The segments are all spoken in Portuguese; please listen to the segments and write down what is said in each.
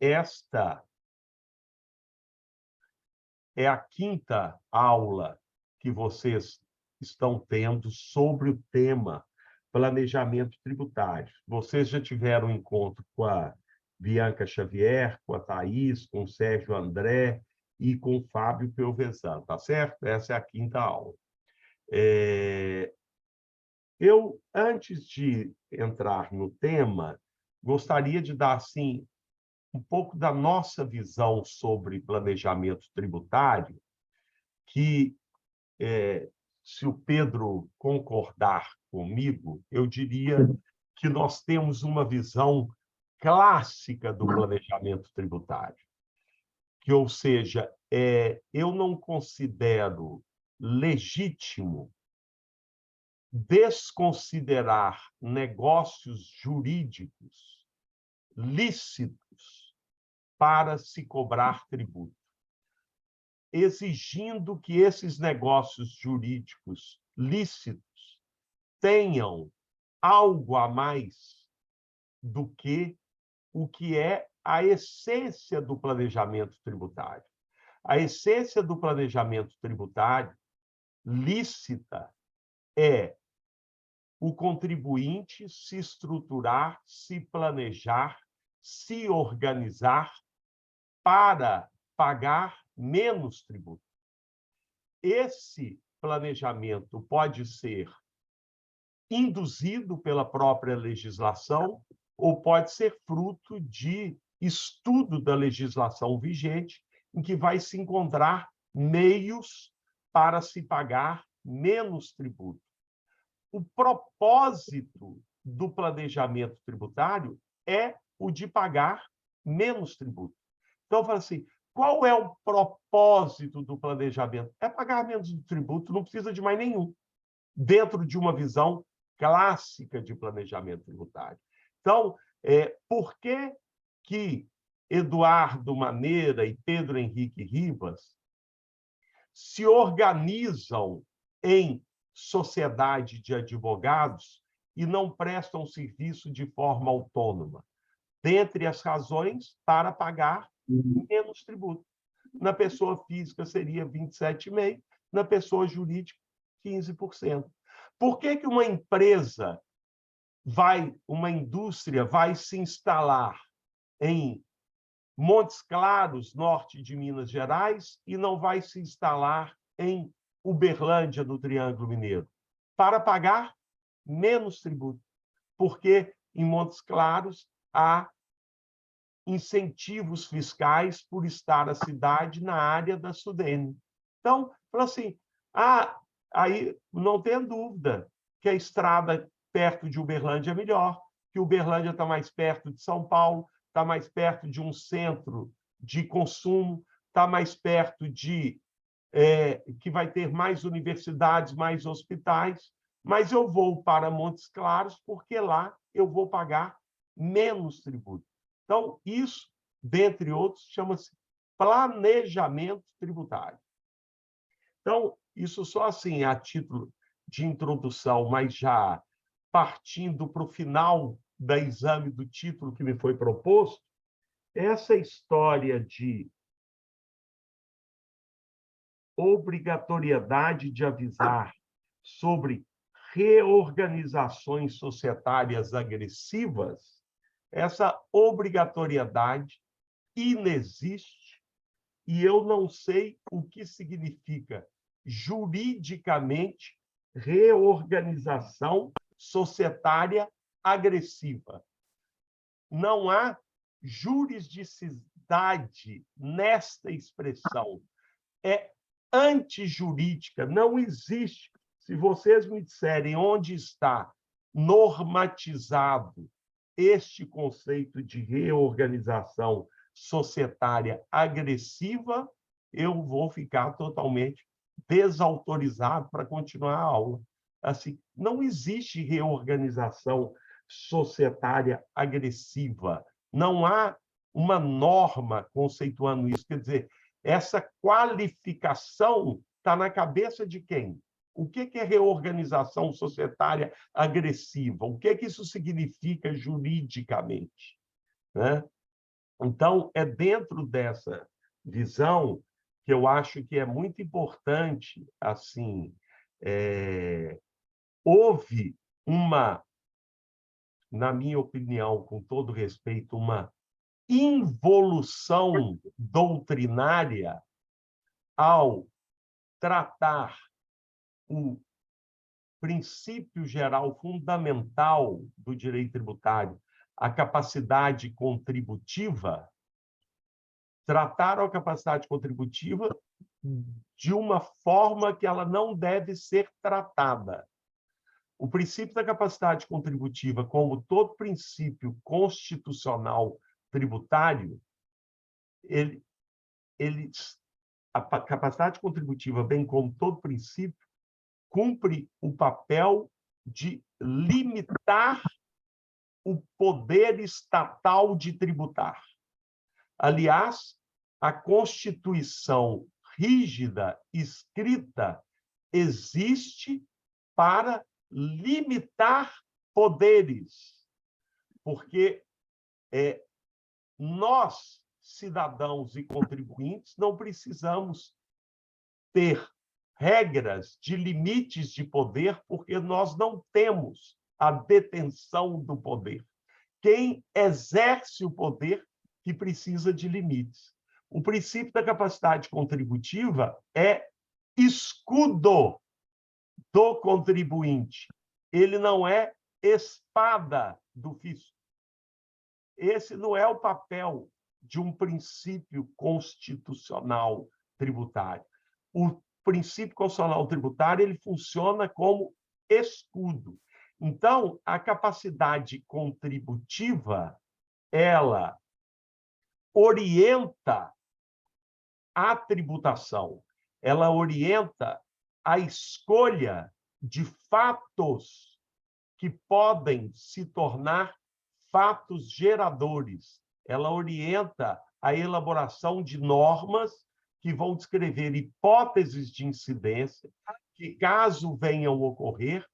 esta é a quinta aula que vocês estão tendo sobre o tema planejamento tributário. Vocês já tiveram um encontro com a Bianca Xavier, com a Thaís, com o Sérgio André e com o Fábio Pelvezan, tá certo? Essa é a quinta aula. Eu, antes de entrar no tema, gostaria de dar, assim, um pouco da nossa visão sobre planejamento tributário, que, se o Pedro concordar comigo, eu diria que nós temos uma visão clássica do planejamento tributário, que, ou seja, eu não considero legítimo desconsiderar negócios jurídicos lícitos para se cobrar tributo, exigindo que esses negócios jurídicos lícitos tenham algo a mais do que o que é a essência do planejamento tributário. A essência do planejamento tributário lícita é o contribuinte se estruturar, se planejar, se organizar para pagar menos tributo. Esse planejamento pode ser induzido pela própria legislação ou pode ser fruto de estudo da legislação vigente, em que vai se encontrar meios para se pagar menos tributo. O propósito do planejamento tributário é o de pagar menos tributo. Então, eu falo assim, qual é o propósito do planejamento? É pagar menos tributo, não precisa de mais nenhum, dentro de uma visão clássica de planejamento tributário. Então, por que Eduardo Maneira e Pedro Henrique Ribas se organizam em sociedade de advogados e não prestam serviço de forma autônoma? Dentre as razões, para pagar menos tributo. Na pessoa física seria 27,5%, na pessoa jurídica, 15%. Por que uma empresa uma indústria vai se instalar em Montes Claros, norte de Minas Gerais, e não vai se instalar em Uberlândia, no Triângulo Mineiro? Para pagar menos tributo, porque em Montes Claros há incentivos fiscais por estar a cidade na área da Sudene. Então, falou assim, aí não tem dúvida que a estrada perto de Uberlândia é melhor, que Uberlândia está mais perto de São Paulo, está mais perto de um centro de consumo, está mais perto que vai ter mais universidades, mais hospitais, mas eu vou para Montes Claros porque lá eu vou pagar menos tributo. Então, isso, dentre outros, chama-se planejamento tributário. Então, isso só assim, a título de introdução, mas já partindo para o final do exame do título que me foi proposto, essa história de obrigatoriedade de avisar sobre reorganizações societárias agressivas, essa obrigatoriedade inexiste e eu não sei o que significa juridicamente reorganização societária agressiva. Não há juridicidade nesta expressão. É antijurídica, não existe. Se vocês me disserem onde está normatizado este conceito de reorganização societária agressiva, eu vou ficar totalmente desautorizado para continuar a aula. Assim, não existe reorganização societária agressiva. Não há uma norma conceituando isso. Quer dizer, essa qualificação está na cabeça de quem? O que é reorganização societária agressiva? O que isso significa juridicamente? Né? Então, é dentro dessa visão que eu acho que é muito importante, assim, houve uma, na minha opinião, com todo respeito, uma involução doutrinária ao tratar o princípio geral fundamental do direito tributário, a capacidade contributiva, trataram a capacidade contributiva de uma forma que ela não deve ser tratada. O princípio da capacidade contributiva, como todo princípio constitucional tributário, a capacidade contributiva, bem como todo princípio, cumpre o papel de limitar o poder estatal de tributar. Aliás, a Constituição rígida, escrita, existe para limitar poderes, porque nós, cidadãos e contribuintes, não precisamos ter regras de limites de poder, porque nós não temos a detenção do poder. Quem exerce o poder que precisa de limites. O princípio da capacidade contributiva é escudo do contribuinte. Ele não é espada do fisco. Esse não é o papel de um princípio constitucional tributário. O princípio constitucional tributário ele funciona como escudo. Então, a capacidade contributiva, ela orienta a tributação, ela orienta a escolha de fatos que podem se tornar fatos geradores. Ela orienta a elaboração de normas que vão descrever hipóteses de incidência que, caso venham ocorrer,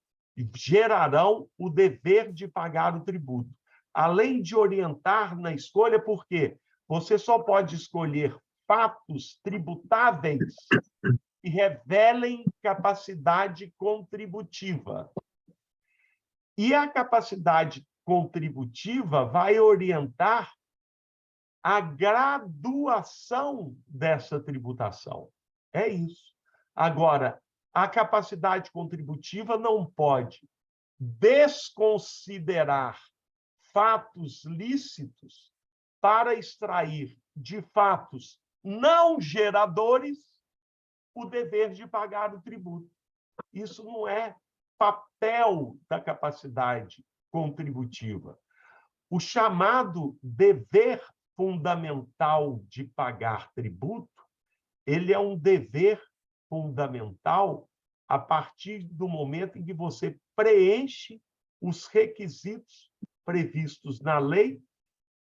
gerarão o dever de pagar o tributo. Além de orientar na escolha, por quê? Você só pode escolher fatos tributáveis que revelem capacidade contributiva. E a capacidade contributiva vai orientar a graduação dessa tributação. É isso. Agora, a capacidade contributiva não pode desconsiderar fatos lícitos para extrair de fatos não geradores o dever de pagar o tributo. Isso não é papel da capacidade contributiva. O chamado dever fundamental de pagar tributo, ele é um dever fundamental a partir do momento em que você preenche os requisitos previstos na lei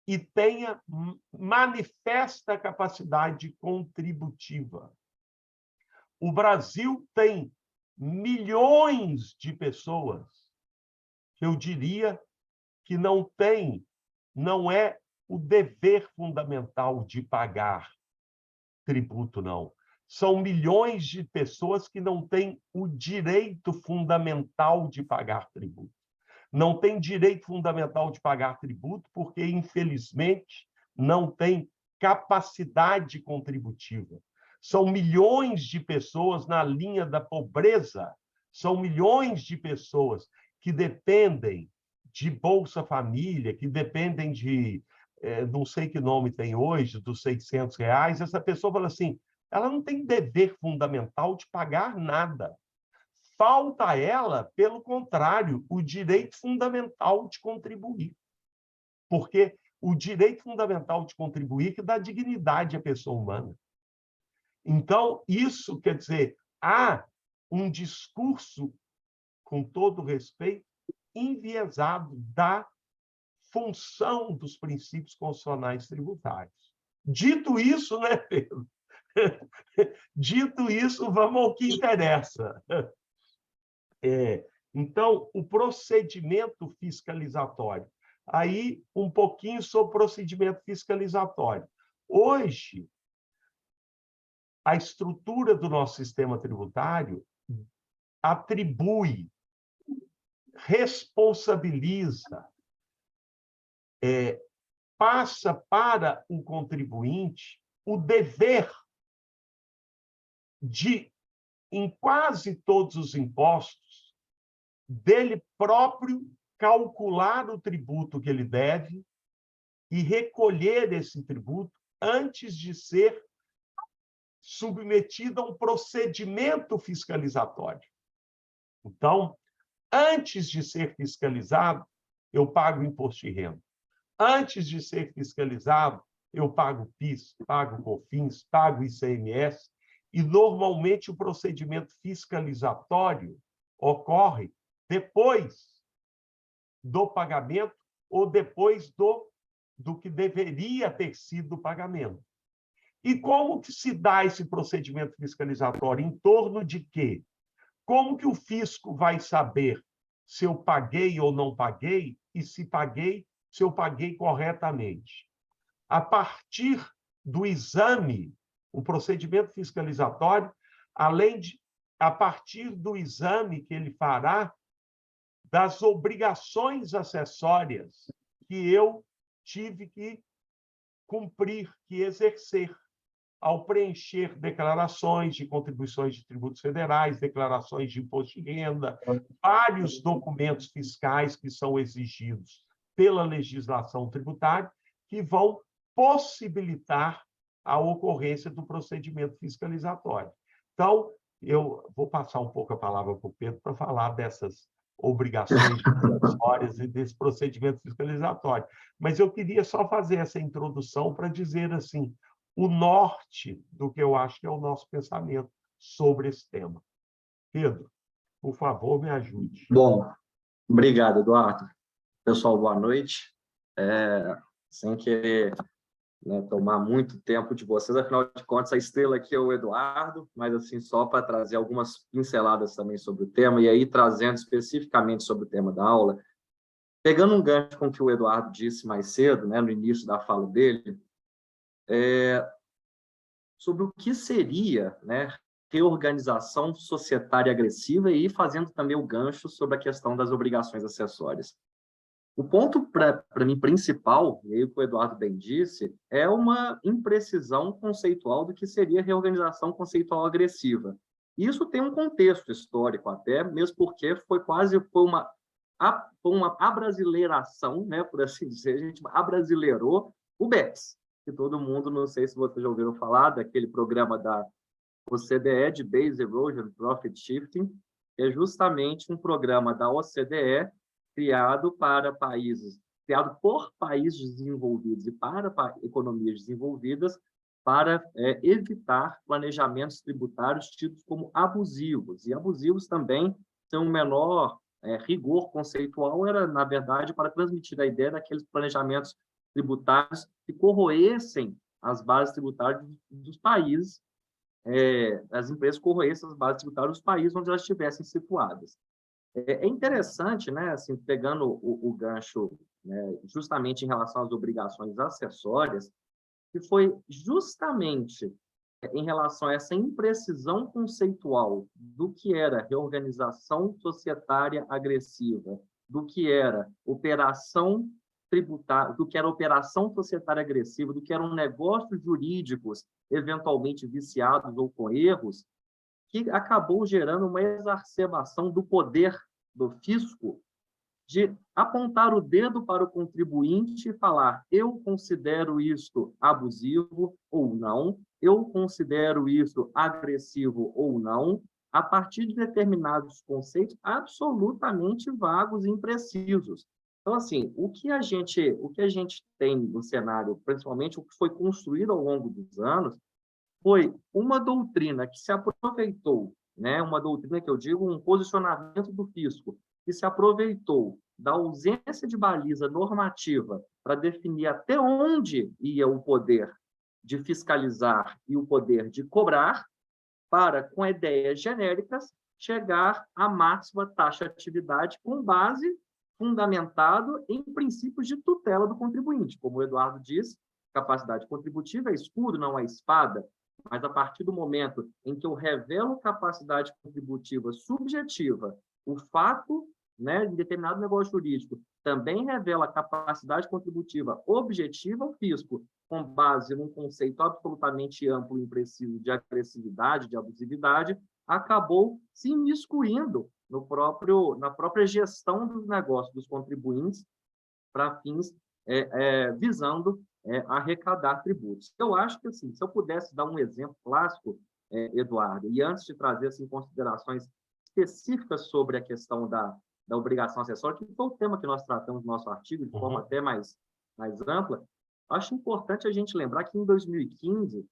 e tenha manifesta capacidade contributiva. O Brasil tem milhões de pessoas que eu diria que não é o dever fundamental de pagar tributo, não. São milhões de pessoas que não têm o direito fundamental de pagar tributo. Não tem direito fundamental de pagar tributo porque, infelizmente, não tem capacidade contributiva. São milhões de pessoas na linha da pobreza, são milhões de pessoas que dependem de Bolsa Família, que dependem de, não sei que nome tem hoje, dos R$600. Essa pessoa fala assim, ela não tem dever fundamental de pagar nada. Falta a ela, pelo contrário, o direito fundamental de contribuir. Porque o direito fundamental de contribuir que dá dignidade à pessoa humana. Então, isso quer dizer, há um discurso, com todo respeito, enviesado da função dos princípios constitucionais tributários. Dito isso, né, Pedro? Dito isso, vamos ao que interessa. Então, o procedimento fiscalizatório. Aí, um pouquinho sobre procedimento fiscalizatório. Hoje, a estrutura do nosso sistema tributário atribui, responsabiliza, passa para o contribuinte o dever de, em quase todos os impostos, dele próprio calcular o tributo que ele deve e recolher esse tributo antes de ser submetido a um procedimento fiscalizatório. Então, antes de ser fiscalizado, eu pago imposto de renda. Antes de ser fiscalizado, eu pago PIS, pago COFINS, pago ICMS, e normalmente o procedimento fiscalizatório ocorre depois do pagamento ou depois do que deveria ter sido o pagamento. E como que se dá esse procedimento fiscalizatório? Em torno de quê? Como que o fisco vai saber se eu paguei ou não paguei e se eu paguei corretamente? A partir do exame, o procedimento fiscalizatório, a partir do exame que ele fará das obrigações acessórias que eu tive que cumprir, que exercer, ao preencher declarações de contribuições de tributos federais, declarações de imposto de renda, vários documentos fiscais que são exigidos pela legislação tributária, que vão possibilitar a ocorrência do procedimento fiscalizatório. Então, eu vou passar um pouco a palavra para o Pedro para falar dessas obrigações acessórias e desse procedimento fiscalizatório. Mas eu queria só fazer essa introdução para dizer assim, o norte do que eu acho que é o nosso pensamento sobre esse tema. Pedro, por favor, me ajude. Bom, obrigado, Eduardo. Pessoal, boa noite. Sem querer, né, tomar muito tempo de vocês, afinal de contas, a estrela aqui é o Eduardo, mas assim, só para trazer algumas pinceladas também sobre o tema, e aí trazendo especificamente sobre o tema da aula, pegando um gancho com o que o Eduardo disse mais cedo, né, no início da fala dele, sobre o que seria, né, reorganização societária agressiva e fazendo também o gancho sobre a questão das obrigações acessórias. O ponto, para mim, principal, e aí o que o Eduardo bem disse, é uma imprecisão conceitual do que seria reorganização conceitual agressiva. Isso tem um contexto histórico até, mesmo porque foi uma abrasileiração, né, por assim dizer, a gente abrasileirou o BEPS, que todo mundo, não sei se vocês já ouviram falar, daquele programa da OCDE de Base Erosion Profit Shifting, que é justamente um programa da OCDE criado por países desenvolvidos e para economias desenvolvidas para evitar planejamentos tributários tidos como abusivos. E abusivos também são um menor rigor conceitual, era, na verdade, para transmitir a ideia daqueles planejamentos tributários que corroessem as bases tributárias dos países, as empresas corroessem as bases tributárias dos países onde elas estivessem situadas. É interessante, né, assim, pegando o gancho, né, justamente em relação às obrigações acessórias, que foi justamente em relação a essa imprecisão conceitual do que era reorganização societária agressiva, do que era operação tributária, do que era operação societária agressiva, do que eram negócios jurídicos eventualmente viciados ou com erros, que acabou gerando uma exacerbação do poder do fisco de apontar o dedo para o contribuinte e falar: eu considero isto abusivo ou não, eu considero isso agressivo ou não, a partir de determinados conceitos absolutamente vagos e imprecisos. Então, assim, o que a gente tem no cenário, principalmente o que foi construído ao longo dos anos, foi uma doutrina que se aproveitou, né, uma doutrina que eu digo, um posicionamento do fisco, que se aproveitou da ausência de baliza normativa para definir até onde ia o poder de fiscalizar e o poder de cobrar, para, com ideias genéricas, chegar à máxima taxa de atividade com base fundamentado em princípios de tutela do contribuinte. Como o Eduardo disse, capacidade contributiva é escudo, não é espada, mas a partir do momento em que eu revelo capacidade contributiva subjetiva, o fato, né, em determinado negócio jurídico também revela capacidade contributiva objetiva, o fisco, com base num conceito absolutamente amplo e impreciso de agressividade, de abusividade, acabou se imiscuindo na própria gestão dos negócios dos contribuintes para fins visando arrecadar tributos. Eu acho que, assim, se eu pudesse dar um exemplo clássico, Eduardo, e antes de trazer assim, considerações específicas sobre a questão da obrigação acessória, que foi o tema que nós tratamos no nosso artigo, de forma até mais ampla, acho importante a gente lembrar que em 2015,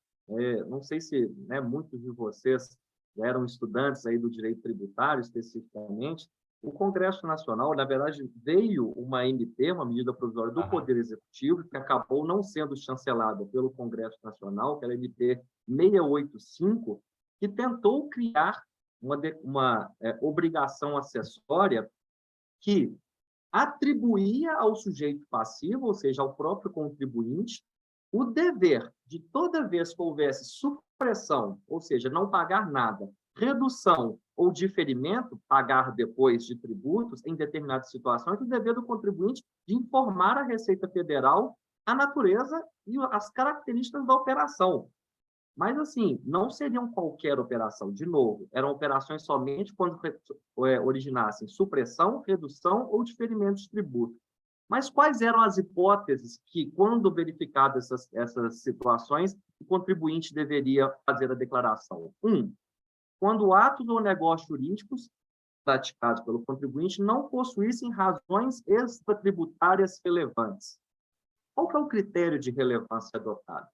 não sei se, né, muitos de vocês eram estudantes aí do direito tributário, especificamente, o Congresso Nacional, na verdade, veio uma MP, uma medida provisória do Poder Executivo, que acabou não sendo chancelada pelo Congresso Nacional, que era a MP 685, que tentou criar uma obrigação acessória que atribuía ao sujeito passivo, ou seja, ao próprio contribuinte, o dever de toda vez que houvesse supressão, ou seja, não pagar nada, redução ou diferimento, pagar depois de tributos em determinadas situações, o dever do contribuinte de informar a Receita Federal a natureza e as características da operação. Mas, assim, não seriam qualquer operação. De novo, eram operações somente quando originassem supressão, redução ou diferimento de tributo. Mas quais eram as hipóteses que, quando verificadas essas situações, o contribuinte deveria fazer a declaração? Quando atos ou negócios jurídicos praticados pelo contribuinte não possuíssem razões extratributárias relevantes. Qual que é o critério de relevância adotado?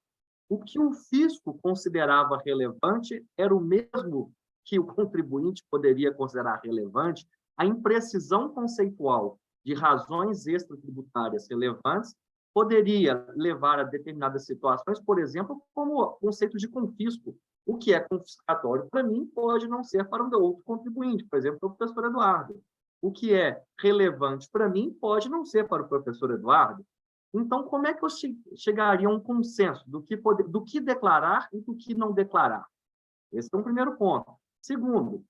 O que o fisco considerava relevante era o mesmo que o contribuinte poderia considerar relevante. A imprecisão conceitual de razões extratributárias relevantes poderia levar a determinadas situações, por exemplo, como o conceito de confisco. O que é confiscatório para mim pode não ser para um outro contribuinte, por exemplo, para o professor Eduardo. O que é relevante para mim pode não ser para o professor Eduardo. Então, como é que eu chegaria a um consenso do que declarar e do que não declarar? Esse é um primeiro ponto. Segundo,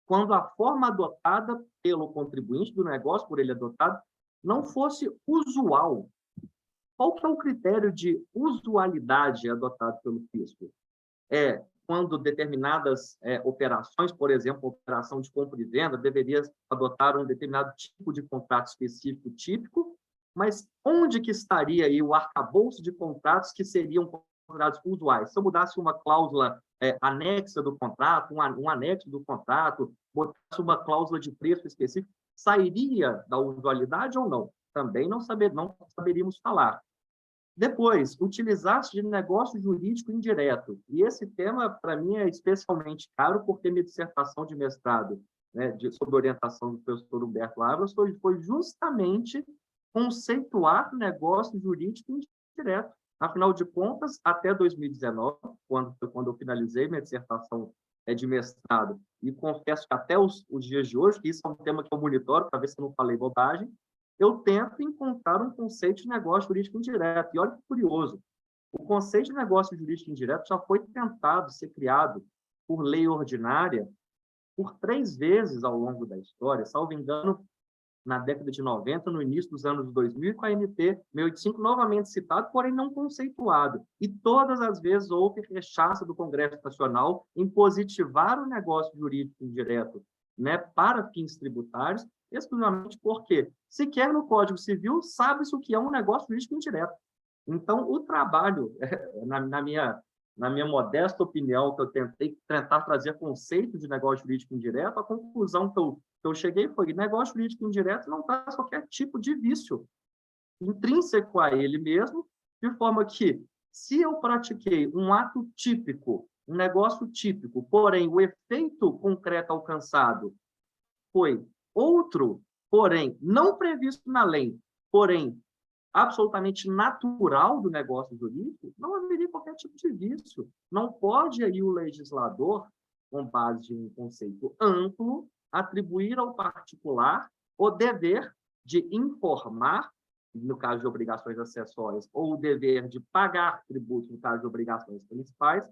quando a forma adotada pelo contribuinte do negócio, por ele adotado, não fosse usual. Qual que é o critério de usualidade adotado pelo fisco? Quando determinadas operações, por exemplo, operação de compra e venda, deveria adotar um determinado tipo de contrato específico típico, mas onde que estaria aí o arcabouço de contratos que seriam considerados usuais? Se eu mudasse uma cláusula anexa do contrato, um anexo do contrato, botasse uma cláusula de preço específico, sairia da usualidade ou não? Também não saberíamos falar. Depois, utilizar-se de negócio jurídico indireto. E esse tema, para mim, é especialmente caro, porque minha dissertação de mestrado, né, sob orientação do professor Humberto Ávila, foi justamente conceituar negócio jurídico indireto. Afinal de contas, até 2019, quando eu finalizei minha dissertação de mestrado, e confesso que até os dias de hoje, que isso é um tema que eu monitoro, para ver se eu não falei bobagem, eu tento encontrar um conceito de negócio jurídico indireto. E olha que curioso, o conceito de negócio jurídico indireto já foi tentado ser criado por lei ordinária por 3 vezes ao longo da história, salvo engano, na década de 90, no início dos anos 2000, com a MP 685 novamente citado, porém não conceituado. E todas as vezes houve rechaço do Congresso Nacional em positivar o negócio jurídico indireto, né, para fins tributários, exclusivamente porque, sequer no Código Civil, sabe-se o que é um negócio jurídico indireto. Então, o trabalho, na minha modesta opinião, que eu tentei tentar trazer conceito de negócio jurídico indireto, a conclusão que eu cheguei foi que negócio jurídico indireto não traz qualquer tipo de vício intrínseco a ele mesmo, de forma que, se eu pratiquei um ato típico, um negócio típico, porém o efeito concreto alcançado foi outro, porém não previsto na lei, porém absolutamente natural do negócio jurídico, não haveria qualquer tipo de vício. Não pode aí o legislador, com base em um conceito amplo, atribuir ao particular o dever de informar, no caso de obrigações acessórias, ou o dever de pagar tributos, no caso de obrigações principais,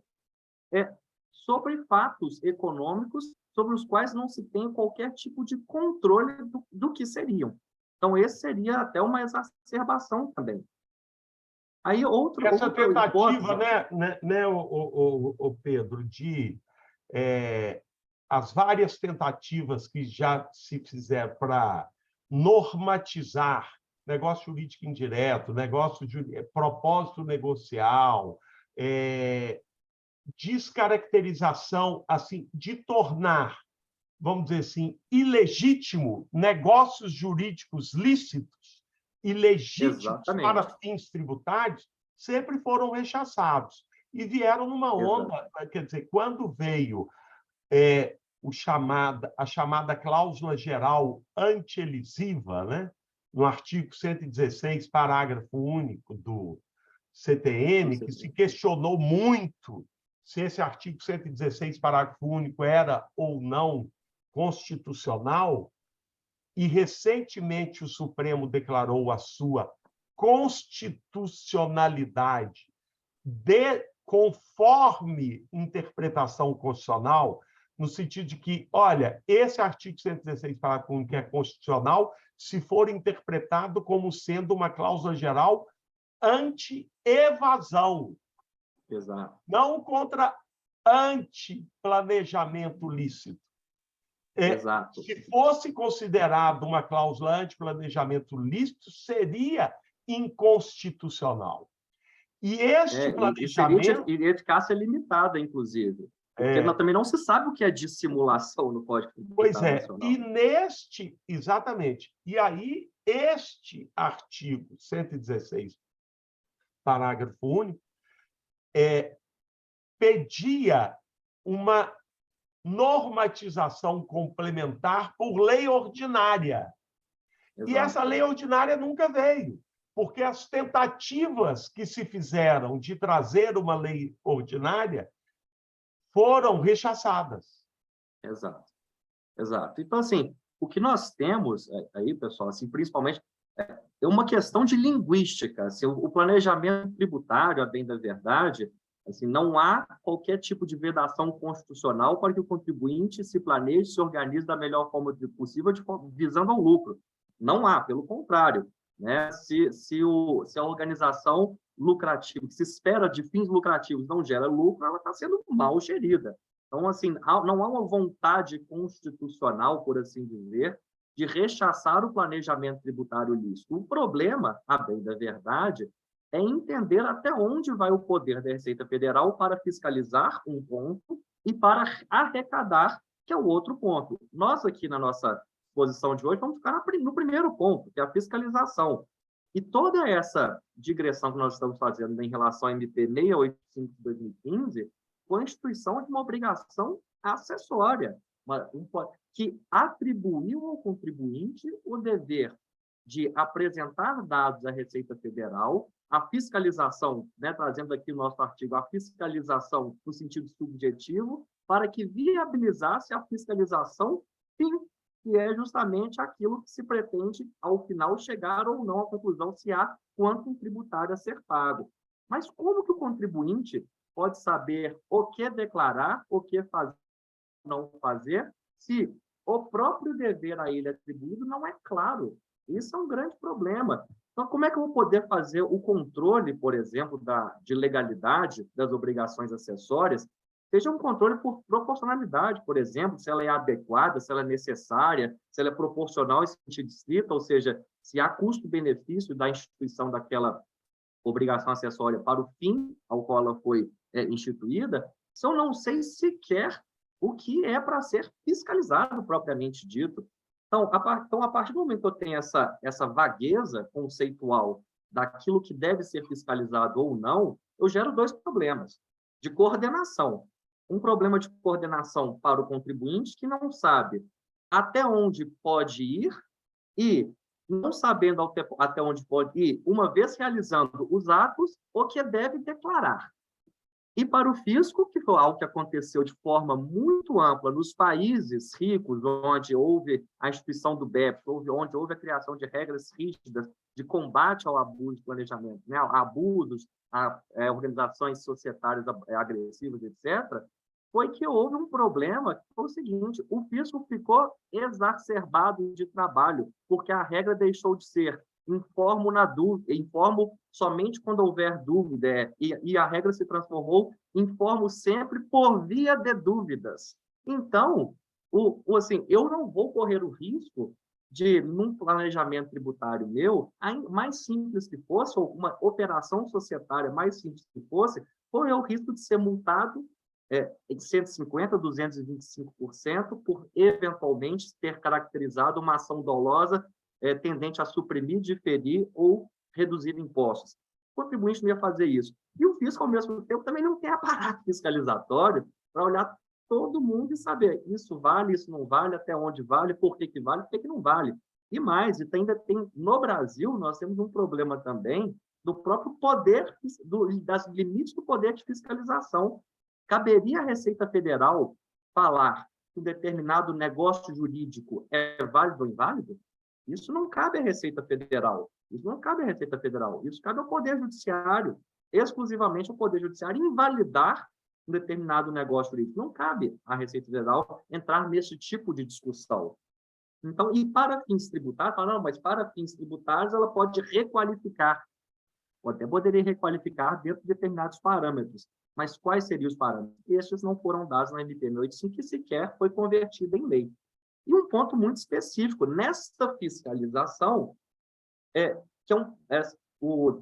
sobre fatos econômicos sobre os quais não se tem qualquer tipo de controle do que seriam. Então, esse seria até uma exacerbação também. Aí, outra tentativa, hipótese... o Pedro, de as várias tentativas que já se fizeram para normatizar negócio jurídico indireto, propósito negocial, descaracterização, assim, de tornar, vamos dizer assim, ilegítimo negócios jurídicos lícitos e legítimos Exatamente. para fins tributários, sempre foram rechaçados. E vieram numa onda, quer dizer, quando veio a chamada cláusula geral antielisiva, né? No artigo 116, parágrafo único do CTN, que se questionou muito se esse artigo 116, parágrafo único, era ou não constitucional, e recentemente o Supremo declarou a sua constitucionalidade conforme interpretação constitucional, no sentido de que, olha, esse artigo 116, parágrafo único, é constitucional se for interpretado como sendo uma cláusula geral anti-evasão. Exato. Não contra anti-planejamento lícito. Exato. Se fosse considerado uma cláusula anti-planejamento lícito, seria inconstitucional. E este planejamento... E eficácia limitada, inclusive. Porque também não se sabe o que é dissimulação no Código Tributário Nacional. E exatamente. E aí, este artigo 116, parágrafo único, pedia uma normatização complementar por lei ordinária. Exato. E essa lei ordinária nunca veio, porque as tentativas que se fizeram de trazer uma lei ordinária foram rechaçadas. Exato. Exato. Então, assim, o que nós temos aí, pessoal, assim, principalmente, é uma questão de linguística. Assim, o planejamento tributário, a bem da verdade, assim, não há qualquer tipo de vedação constitucional para que o contribuinte se planeje, se organize da melhor forma possível, visando ao lucro. Não há, pelo contrário. Né? Se a organização lucrativa, que se espera de fins lucrativos, não gera lucro, ela está sendo mal gerida. Então, assim, não há uma vontade constitucional, por assim dizer, de rechaçar o planejamento tributário lícito. O problema, a bem da verdade, é entender até onde vai o poder da Receita Federal para fiscalizar um ponto e para arrecadar, que é o outro ponto. Nós, aqui na nossa posição de hoje, vamos ficar no primeiro ponto, que é a fiscalização. E toda essa digressão que nós estamos fazendo em relação ao MP 685 de 2015 foi a instituição de uma obrigação acessória, que atribuiu ao contribuinte o dever de apresentar dados à Receita Federal, a fiscalização, né, trazendo aqui o nosso artigo, a fiscalização no sentido subjetivo, para que viabilizasse a fiscalização, fim, que é justamente aquilo que se pretende, ao final, chegar ou não à conclusão se há quanto tributário a ser pago. Mas como que o contribuinte pode saber o que declarar, o que fazer, não fazer, se o próprio dever a ele atribuído não é claro? Isso é um grande problema. Então, como é que eu vou poder fazer o controle, por exemplo, de legalidade das obrigações acessórias? Seja um controle por proporcionalidade, por exemplo, se ela é adequada, se ela é necessária, se ela é proporcional em sentido estrito, ou seja, se há custo-benefício da instituição daquela obrigação acessória para o fim ao qual ela foi instituída, se eu não sei sequer o que é para ser fiscalizado, propriamente dito. Então, a partir do momento que eu tenho essa vagueza conceitual daquilo que deve ser fiscalizado ou não, eu gero dois problemas de coordenação. Um problema de coordenação para o contribuinte que não sabe até onde pode ir e, não sabendo até onde pode ir, uma vez realizando os atos, o que deve declarar. E para o fisco, que foi algo que aconteceu de forma muito ampla nos países ricos, onde houve a instituição do BEPS, onde houve a criação de regras rígidas de combate ao abuso de planejamento, né? A abusos, a organizações societárias agressivas, etc., foi que houve um problema, que foi o seguinte: o fisco ficou exacerbado de trabalho, porque a regra deixou de ser informo na dúvida, informo somente quando houver dúvida, e a regra se transformou informo sempre por via de dúvidas. Então, assim, eu não vou correr o risco de, num planejamento tributário meu, mais simples que fosse, ou uma operação societária mais simples que fosse, correr o risco de ser multado em 150%, 225%, por eventualmente ter caracterizado uma ação dolosa tendente a suprimir, diferir ou reduzir impostos. O contribuinte não ia fazer isso. E o fisco, ao mesmo tempo, também não tem aparato fiscalizatório para olhar todo mundo e saber isso vale, isso não vale, até onde vale, por que vale, por que não vale. E mais, ainda tem, no Brasil, nós temos um problema também do próprio poder, das limites do poder de fiscalização. Caberia à Receita Federal falar que um determinado negócio jurídico é válido ou inválido? Isso não cabe à Receita Federal. Isso não cabe à Receita Federal. Isso cabe ao Poder Judiciário, exclusivamente ao Poder Judiciário, invalidar um determinado negócio jurídico. Não cabe à Receita Federal entrar nesse tipo de discussão. Então, e para fins tributários, não, mas para fins tributários ela pode requalificar. Até poderia requalificar dentro de determinados parâmetros. Mas quais seriam os parâmetros? Estes não foram dados na MP 1085, que sequer foi convertida em lei. E um ponto muito específico, nesta fiscalização,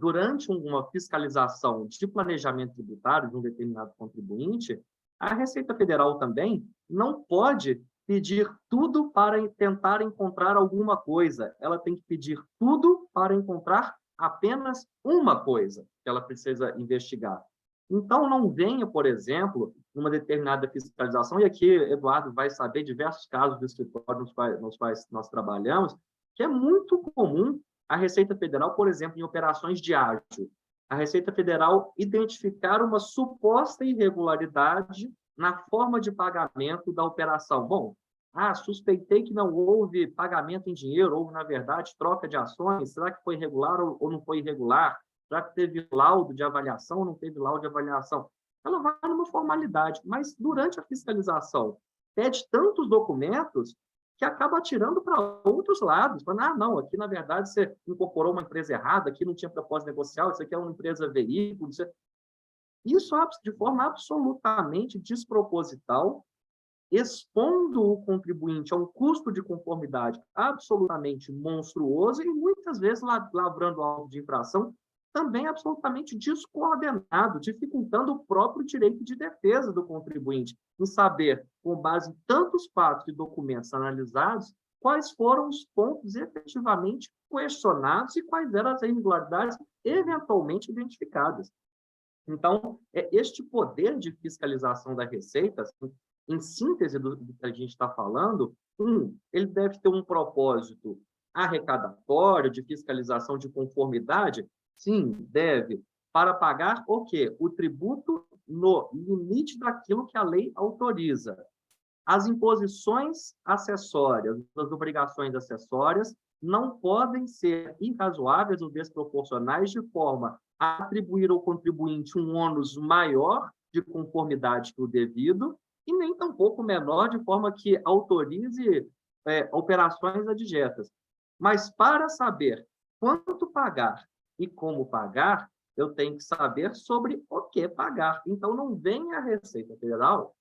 durante uma fiscalização de planejamento tributário de um determinado contribuinte, a Receita Federal também não pode pedir tudo para tentar encontrar alguma coisa. Ela tem que pedir tudo para encontrar apenas uma coisa que ela precisa investigar. Então, não venha, por exemplo, numa determinada fiscalização, e aqui Eduardo vai saber diversos casos do escritório nos quais nós trabalhamos, que é muito comum a Receita Federal, por exemplo, em operações de ágio, a Receita Federal identificar uma suposta irregularidade na forma de pagamento da operação. Bom, suspeitei que não houve pagamento em dinheiro, houve, na verdade, troca de ações, será que foi irregular ou não foi irregular? Será que teve laudo de avaliação ou não teve laudo de avaliação? Ela vai numa formalidade, mas durante a fiscalização pede tantos documentos que acaba atirando para outros lados. Falando, não, aqui, na verdade, você incorporou uma empresa errada, aqui não tinha propósito negocial, isso aqui é uma empresa veículo. Isso de forma absolutamente desproposital, expondo o contribuinte a um custo de conformidade absolutamente monstruoso e, muitas vezes, lavrando alvo de infração também absolutamente descoordenado, dificultando o próprio direito de defesa do contribuinte, em saber, com base em tantos fatos e documentos analisados, quais foram os pontos efetivamente questionados e quais eram as irregularidades eventualmente identificadas. Então, este poder de fiscalização da Receita, em síntese do que a gente está falando, ele deve ter um propósito arrecadatório, de fiscalização de conformidade. Sim, deve, para pagar o quê? O tributo no limite daquilo que a lei autoriza. As imposições acessórias, as obrigações acessórias, não podem ser irrazoáveis ou desproporcionais de forma a atribuir ao contribuinte um ônus maior de conformidade que o devido e nem tampouco menor de forma que autorize operações adjetas. Mas para saber quanto pagar e como pagar, eu tenho que saber sobre o que pagar. Então, não vem a Receita Federal,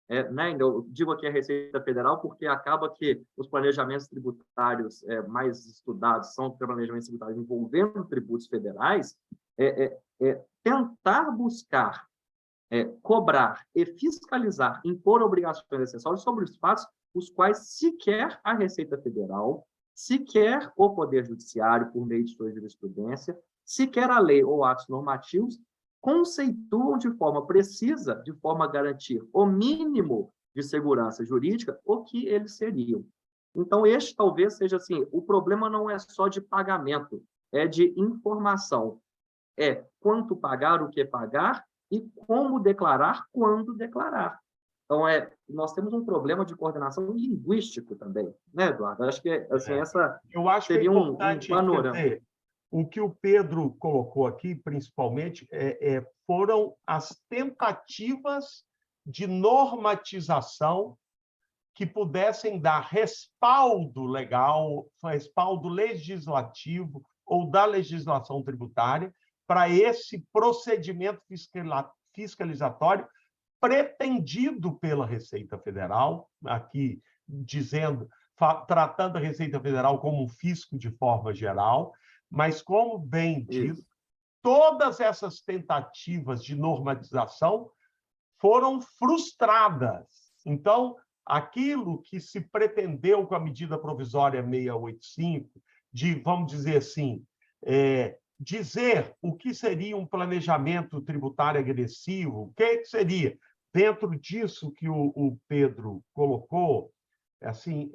eu digo aqui a Receita Federal porque acaba que os planejamentos tributários mais estudados são planejamentos tributários envolvendo tributos federais, tentar buscar cobrar e fiscalizar, impor obrigações acessórias sobre os fatos os quais sequer a Receita Federal, sequer o Poder Judiciário, por meio de sua jurisprudência, sequer a lei ou atos normativos, conceituam de forma precisa, de forma a garantir o mínimo de segurança jurídica, o que eles seriam. Então, este talvez seja assim, o problema não é só de pagamento, é de informação. É quanto pagar, o que pagar, e como declarar, quando declarar. Então, nós temos um problema de coordenação linguístico também, né, Eduardo? Acho que assim, essa Eu acho que é seria um importante, quer panorama. dizer, o que o Pedro colocou aqui, principalmente, foram as tentativas de normatização que pudessem dar respaldo legal, respaldo legislativo ou da legislação tributária para esse procedimento fiscalizatório pretendido pela Receita Federal, aqui dizendo, tratando a Receita Federal como um fisco de forma geral, mas, como bem dito, todas essas tentativas de normatização foram frustradas. Então, aquilo que se pretendeu com a medida provisória 685, de, vamos dizer assim, dizer o que seria um planejamento tributário agressivo, o que seria, dentro disso que o Pedro colocou, assim,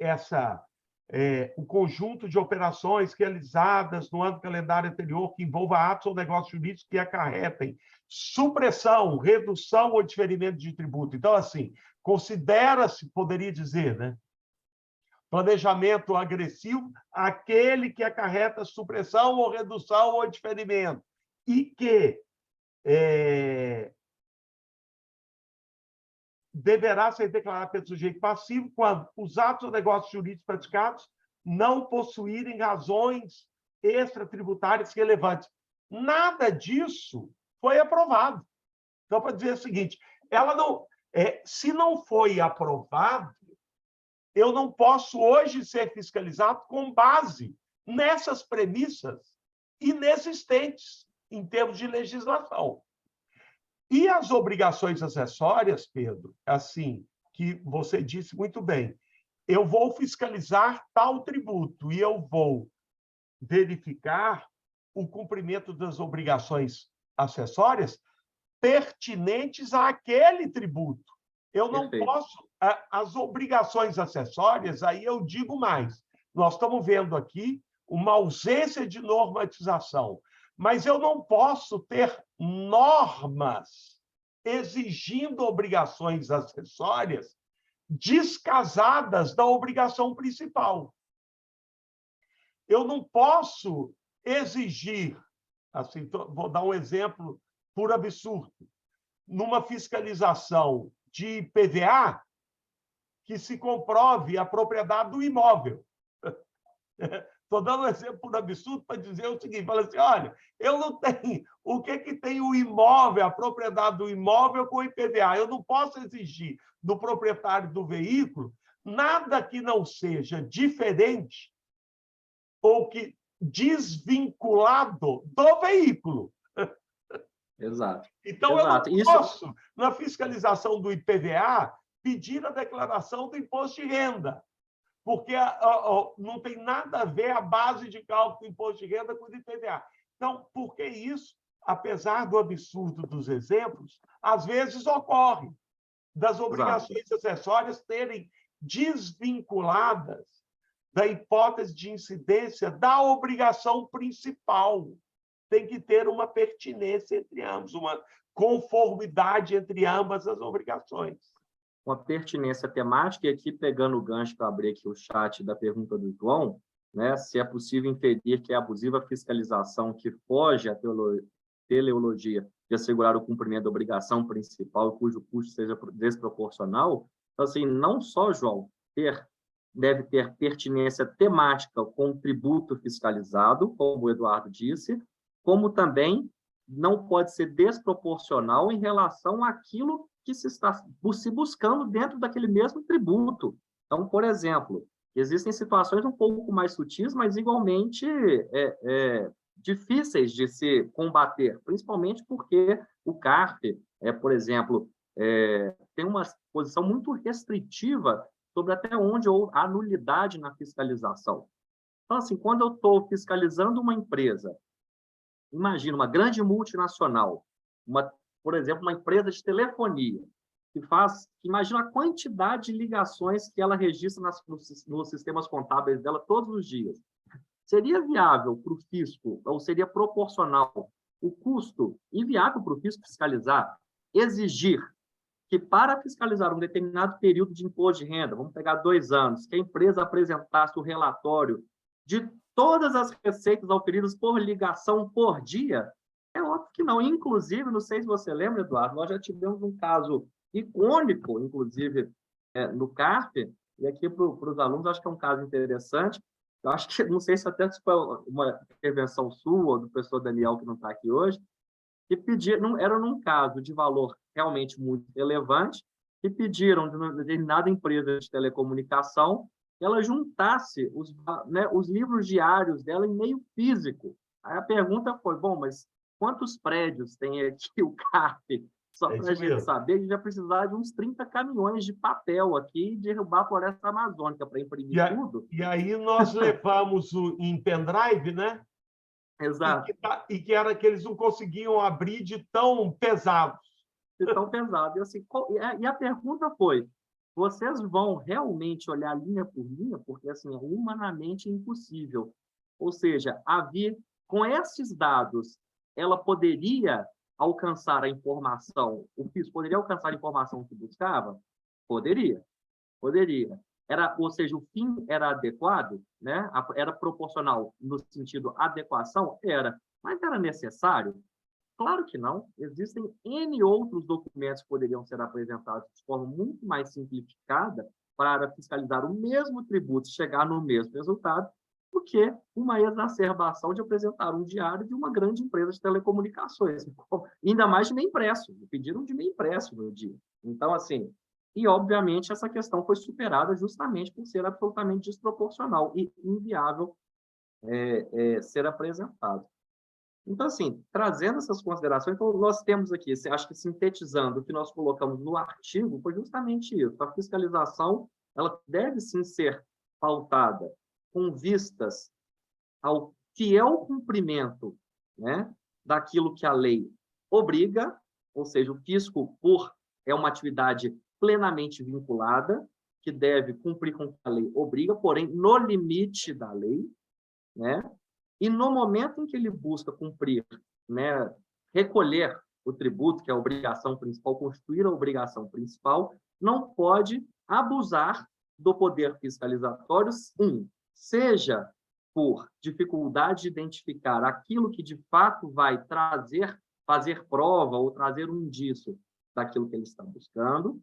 o conjunto de operações realizadas no ano calendário anterior que envolva atos ou negócios jurídicos que acarretem supressão, redução ou diferimento de tributo. Então, assim, considera-se, poderia dizer, né, planejamento agressivo, aquele que acarreta supressão ou redução ou diferimento, e que deverá ser declarado pelo sujeito passivo quando os atos ou negócios jurídicos praticados não possuírem razões extratributárias relevantes. Nada disso foi aprovado. Então, para dizer o seguinte, se não foi aprovado, eu não posso hoje ser fiscalizado com base nessas premissas inexistentes em termos de legislação. E as obrigações acessórias, Pedro, assim, que você disse muito bem, eu vou fiscalizar tal tributo e eu vou verificar o cumprimento das obrigações acessórias pertinentes àquele tributo. Eu não posso... As obrigações acessórias, aí eu digo mais. Nós estamos vendo aqui uma ausência de normatização, mas eu não posso ter normas exigindo obrigações acessórias descasadas da obrigação principal. Eu não posso exigir, assim, vou dar um exemplo por absurdo, numa fiscalização de IPVA, que se comprove a propriedade do imóvel. Estou dando um exemplo por absurdo para dizer o seguinte, fala assim, olha, eu não tenho... O que tem o imóvel, a propriedade do imóvel com o IPVA? Eu não posso exigir do proprietário do veículo nada que não seja diferente ou que desvinculado do veículo. Exato. Então, Exato. eu não posso, na fiscalização do IPVA, pedir a declaração do imposto de renda, porque não tem nada a ver a base de cálculo do imposto de renda com o IPVA. Então, por que isso, apesar do absurdo dos exemplos, às vezes ocorre das obrigações acessórias terem desvinculadas da hipótese de incidência da obrigação principal. Tem que ter uma pertinência entre ambos, uma conformidade entre ambas as obrigações. Uma pertinência temática, e aqui pegando o gancho para abrir aqui o chat da pergunta do João, né, se é possível inferir que é abusiva fiscalização que foge à teleologia de assegurar o cumprimento da obrigação principal cujo custo seja desproporcional. Então, assim, não só, João, deve ter pertinência temática com o tributo fiscalizado, como o Eduardo disse, como também não pode ser desproporcional em relação àquilo que se está se buscando dentro daquele mesmo tributo. Então, por exemplo, existem situações um pouco mais sutis, mas igualmente difíceis de se combater, principalmente porque o CARF, por exemplo, tem uma posição muito restritiva sobre até onde há nulidade na fiscalização. Então, assim, quando eu estou fiscalizando uma empresa, imagina uma grande multinacional, por exemplo, uma empresa de telefonia, imagina a quantidade de ligações que ela registra nos sistemas contábeis dela todos os dias. Seria viável para o fisco, ou seria proporcional o custo inviável para o fisco fiscalizar exigir que, para fiscalizar um determinado período de imposto de renda, vamos pegar 2 anos, que a empresa apresentasse o relatório de todas as receitas auferidas por ligação por dia, é óbvio que não. Inclusive, não sei se você lembra, Eduardo, nós já tivemos um caso icônico, inclusive, no CARF, e aqui para os alunos, acho que é um caso interessante. Eu acho que, não sei se até foi uma intervenção sua ou do professor Daniel, que não está aqui hoje, que pediram, era num caso de valor realmente muito relevante, que pediram de uma determinada empresa de telecomunicação que ela juntasse os livros diários dela em meio físico. Aí a pergunta foi, bom, mas quantos prédios tem aqui o CARF? Só É para a isso gente mesmo. saber, a gente vai precisar de uns 30 caminhões de papel aqui e derrubar a floresta amazônica para imprimir tudo. E aí nós levamos em pendrive, né? Exato. E que era que eles não conseguiam abrir de tão pesados. De tão pesado. E, assim, e a pergunta foi, vocês vão realmente olhar linha por linha? Porque assim, é humanamente impossível. Ou seja, com esses dados, ela poderia alcançar a informação, o FIS poderia alcançar a informação que buscava? Poderia, poderia. Ou seja, o fim era adequado, né? Era proporcional no sentido adequação? Era. Mas era necessário? Claro que não. Existem N outros documentos que poderiam ser apresentados de forma muito mais simplificada para fiscalizar o mesmo tributo e chegar no mesmo resultado, do que uma exacerbação de apresentar um diário de uma grande empresa de telecomunicações. Ainda mais de meio impresso. Pediram de meio impresso no dia. Então, assim, e obviamente essa questão foi superada justamente por ser absolutamente desproporcional e inviável ser apresentado. Então, assim, trazendo essas considerações, então, nós temos aqui, acho que sintetizando o que nós colocamos no artigo, foi justamente isso. A fiscalização, ela deve sim ser pautada com vistas ao fiel cumprimento, né, daquilo que a lei obriga, ou seja, o fisco é uma atividade plenamente vinculada, que deve cumprir com o que a lei obriga, porém, no limite da lei, né? E no momento em que ele busca cumprir, né, recolher o tributo, que é a obrigação principal, constituir a obrigação principal, não pode abusar do poder fiscalizatório, seja por dificuldade de identificar aquilo que de fato vai fazer prova ou trazer um indício daquilo que ele está buscando,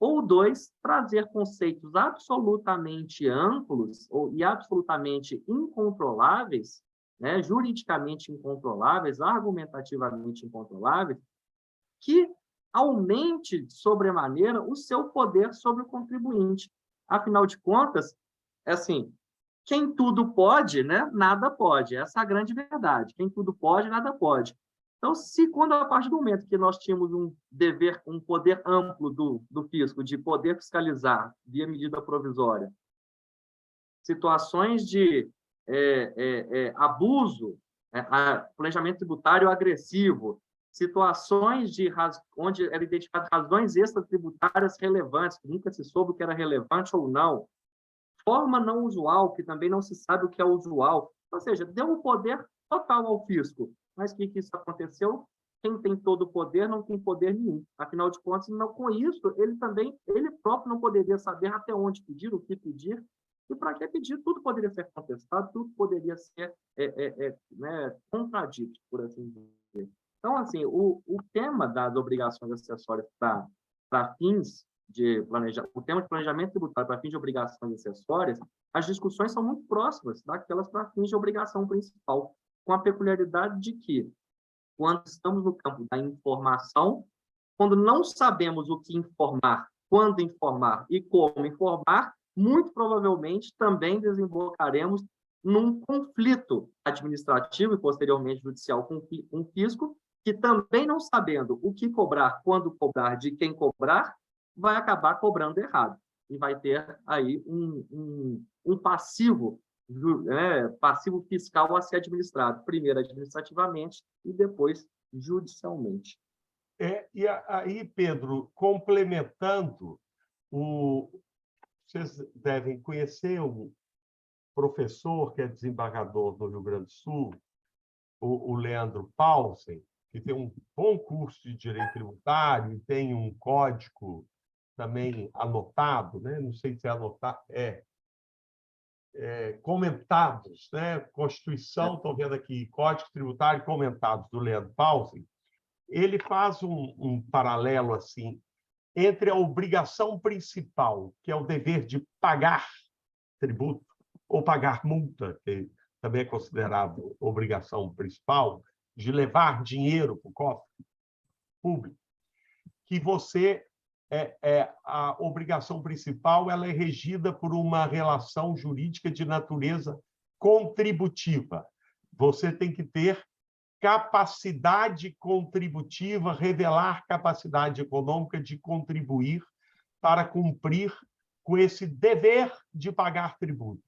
ou 2, trazer conceitos absolutamente amplos e absolutamente incontroláveis, né, juridicamente incontroláveis, argumentativamente incontroláveis, que aumente sobremaneira o seu poder sobre o contribuinte. Afinal de contas, assim, quem tudo pode, né, nada pode. Essa é a grande verdade. Quem tudo pode, nada pode. Então, quando a partir do momento que nós tínhamos um dever, um poder amplo do fisco de poder fiscalizar via medida provisória, situações de abuso, planejamento tributário agressivo, situações onde eram identificadas razões extratributárias relevantes, que nunca se soube o que era relevante ou não, forma não usual, que também não se sabe o que é usual, ou seja, deu um poder total ao fisco. Mas o que isso aconteceu? Quem tem todo o poder não tem poder nenhum. Afinal de contas, não, com isso, ele próprio não poderia saber até onde pedir, o que pedir, e para que pedir, tudo poderia ser contestado, tudo poderia ser né, contradito, por assim dizer. Então, assim, o tema das obrigações acessórias para fins o tema de planejamento tributário para fins de obrigações acessórias, as discussões são muito próximas daquelas para fins de obrigação principal, com a peculiaridade de que, quando estamos no campo da informação, quando não sabemos o que informar, quando informar e como informar, muito provavelmente também desembocaremos num conflito administrativo e, posteriormente, judicial com o fisco, que também não sabendo o que cobrar, quando cobrar, de quem cobrar, vai acabar cobrando errado. E vai ter aí um passivo fiscal a ser administrado, primeiro administrativamente e depois judicialmente. E aí, Pedro, complementando, vocês devem conhecer um professor que é desembargador do Rio Grande do Sul, o Leandro Paulsen, que tem um bom curso de direito tributário, tem um código também anotado, né? Não sei se é anotado, comentados, né? Constituição, estou vendo aqui, Código Tributário Comentados, do Leandro Paulsen. Ele faz um paralelo assim entre a obrigação principal, que é o dever de pagar tributo, ou pagar multa, que também é considerado obrigação principal, de levar dinheiro para o cofre público, que você a obrigação principal ela é regida por uma relação jurídica de natureza contributiva. Você tem que ter capacidade contributiva, revelar capacidade econômica de contribuir para cumprir com esse dever de pagar tributo.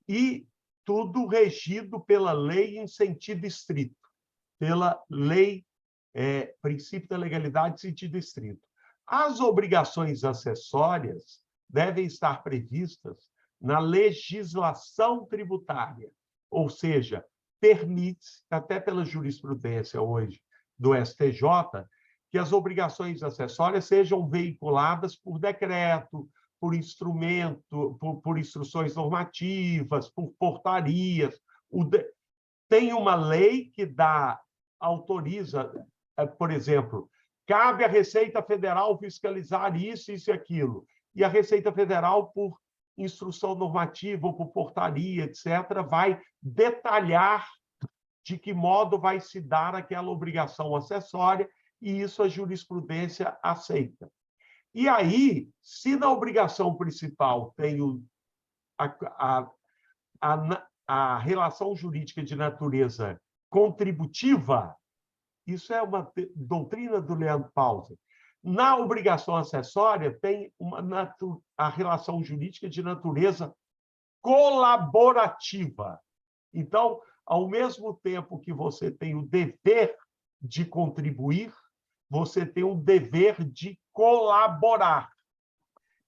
E tudo regido pela lei em sentido estrito, pela lei, princípio da legalidade em sentido estrito. As obrigações acessórias devem estar previstas na legislação tributária, ou seja, permite, até pela jurisprudência hoje do STJ, que as obrigações acessórias sejam veiculadas por decreto, por instrumento, por instruções normativas, por portarias. Tem uma lei que autoriza, por exemplo, cabe à Receita Federal fiscalizar isso, isso e aquilo. E a Receita Federal, por instrução normativa ou por portaria, etc., vai detalhar de que modo vai se dar aquela obrigação acessória, e isso a jurisprudência aceita. E aí, se na obrigação principal tem a relação jurídica de natureza contributiva, isso é uma doutrina do Leandro Paulsen. Na obrigação acessória, tem a relação jurídica de natureza colaborativa. Então, ao mesmo tempo que você tem o dever de contribuir, você tem o dever de colaborar.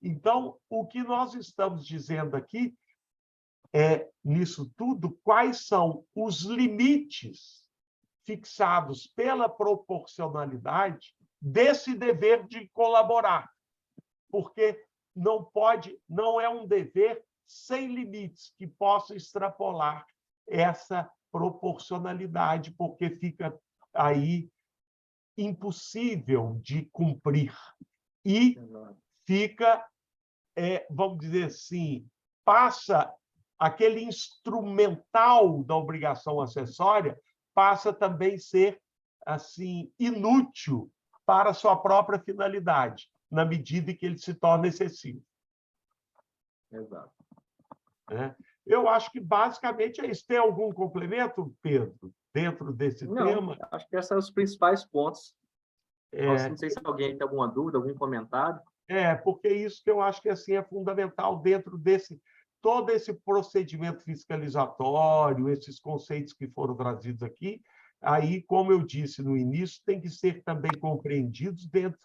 Então, o que nós estamos dizendo aqui nisso tudo, quais são os limites fixados pela proporcionalidade desse dever de colaborar, porque não é um dever sem limites que possa extrapolar essa proporcionalidade, porque fica aí impossível de cumprir e fica, vamos dizer assim, passa aquele instrumental da obrigação acessória passa também a ser assim inútil para a sua própria finalidade, na medida em que ele se torna excessivo. Exato. Eu acho que basicamente é isso. Tem algum complemento, Pedro, dentro desse tema? Acho que esses são os principais pontos. Não sei se alguém tem alguma dúvida, algum comentário. Porque isso que eu acho que assim, é fundamental dentro todo esse procedimento fiscalizatório, esses conceitos que foram trazidos aqui, aí, como eu disse no início, tem que ser também compreendidos dentro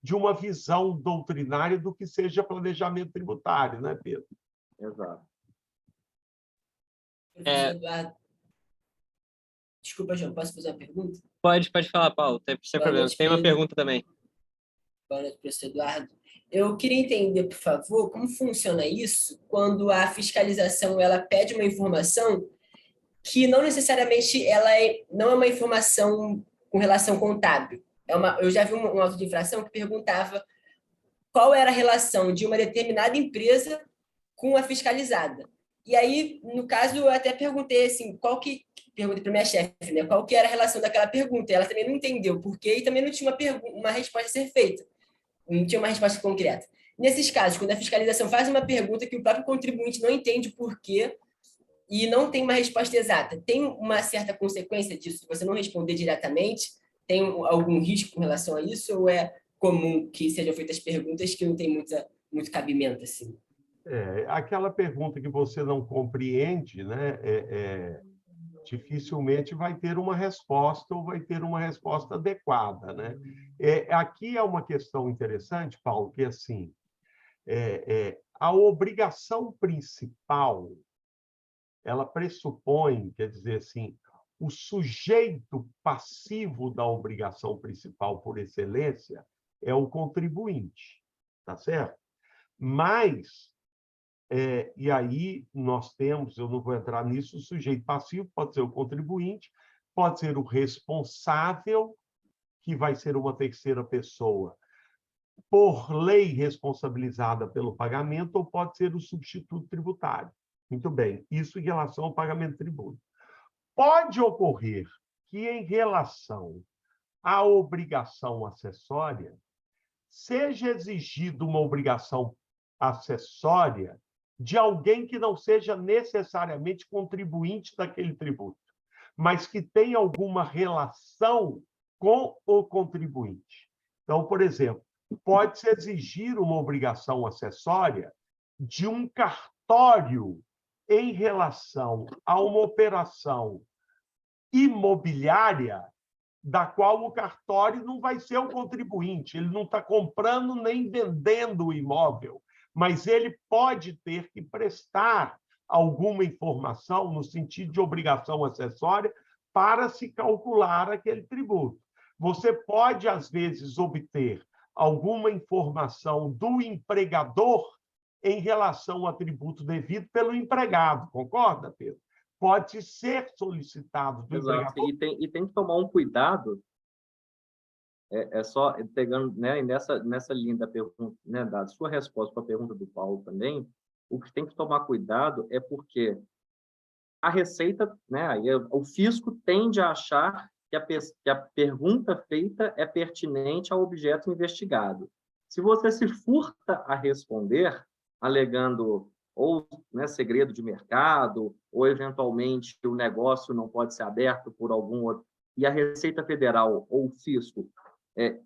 de uma visão doutrinária do que seja planejamento tributário, né, Pedro? Exato. Professor Eduardo. Desculpa, João, posso fazer uma pergunta? Pode falar, Paulo, sem problema. Tem uma pergunta também. Boa noite, professor Eduardo. Eu queria entender, por favor, como funciona isso quando a fiscalização ela pede uma informação que não necessariamente não é uma informação com relação contábil. Eu já vi um auto de infração que perguntava qual era a relação de uma determinada empresa com a fiscalizada. E aí, no caso, eu até perguntei assim, perguntei para minha chefe, né, qual que era a relação daquela pergunta. E ela também não entendeu por quê e também não tinha uma resposta a ser feita. Não tinha uma resposta concreta. Nesses casos, quando a fiscalização faz uma pergunta que o próprio contribuinte não entende por quê e não tem uma resposta exata, tem uma certa consequência disso? Se você não responder diretamente, tem algum risco com relação a isso? Ou é comum que sejam feitas perguntas que não tem muito cabimento? Assim? Aquela pergunta que você não compreende, né, dificilmente vai ter uma resposta ou vai ter uma resposta adequada, né? Aqui é uma questão interessante, Paulo, que assim, a obrigação principal, ela pressupõe, quer dizer assim, o sujeito passivo da obrigação principal por excelência é o contribuinte, tá certo? Mas, e aí nós temos, eu não vou entrar nisso, o sujeito passivo pode ser o contribuinte, pode ser o responsável, que vai ser uma terceira pessoa, por lei responsabilizada pelo pagamento, ou pode ser o substituto tributário. Muito bem, isso em relação ao pagamento de tributo. Pode ocorrer que, em relação à obrigação acessória, seja exigida uma obrigação acessória de alguém que não seja necessariamente contribuinte daquele tributo, mas que tenha alguma relação com o contribuinte. Então, por exemplo, pode-se exigir uma obrigação acessória de um cartório em relação a uma operação imobiliária da qual o cartório não vai ser o contribuinte, ele não está comprando nem vendendo o imóvel, mas ele pode ter que prestar alguma informação no sentido de obrigação acessória para se calcular aquele tributo. Você pode, às vezes, obter alguma informação do empregador em relação ao tributo devido pelo empregado, concorda, Pedro? Pode ser solicitado do Exato. empregador. E tem que tomar um cuidado, só pegando, né, nessa linha da pergunta, né, da sua resposta para a pergunta do Paulo também, o que tem que tomar cuidado é porque a Receita, né, aí o fisco tende a achar que a pergunta feita é pertinente ao objeto investigado. Se você se furta a responder, alegando ou, né, segredo de mercado, ou eventualmente o negócio não pode ser aberto por algum outro, e a Receita Federal ou o fisco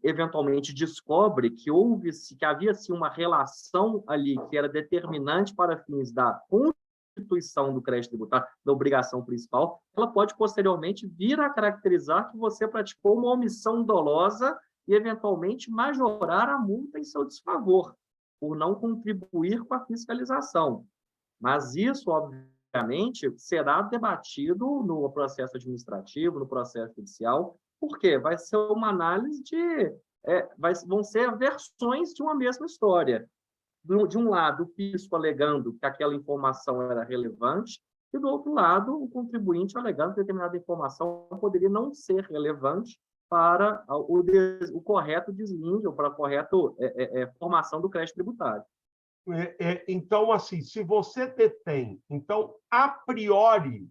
eventualmente descobre que havia-se uma relação ali que era determinante para fins da constituição do crédito tributário, da obrigação principal, ela pode posteriormente vir a caracterizar que você praticou uma omissão dolosa e eventualmente majorar a multa em seu desfavor, por não contribuir com a fiscalização. Mas isso, obviamente, será debatido no processo administrativo, no processo judicial, porque vai ser uma análise vão ser versões de uma mesma história. De um lado, o fisco alegando que aquela informação era relevante, e do outro lado, o contribuinte alegando que determinada informação poderia não ser relevante para o correto deslinde ou para a correta formação do crédito tributário. Então, assim, se você detém, então, a priori,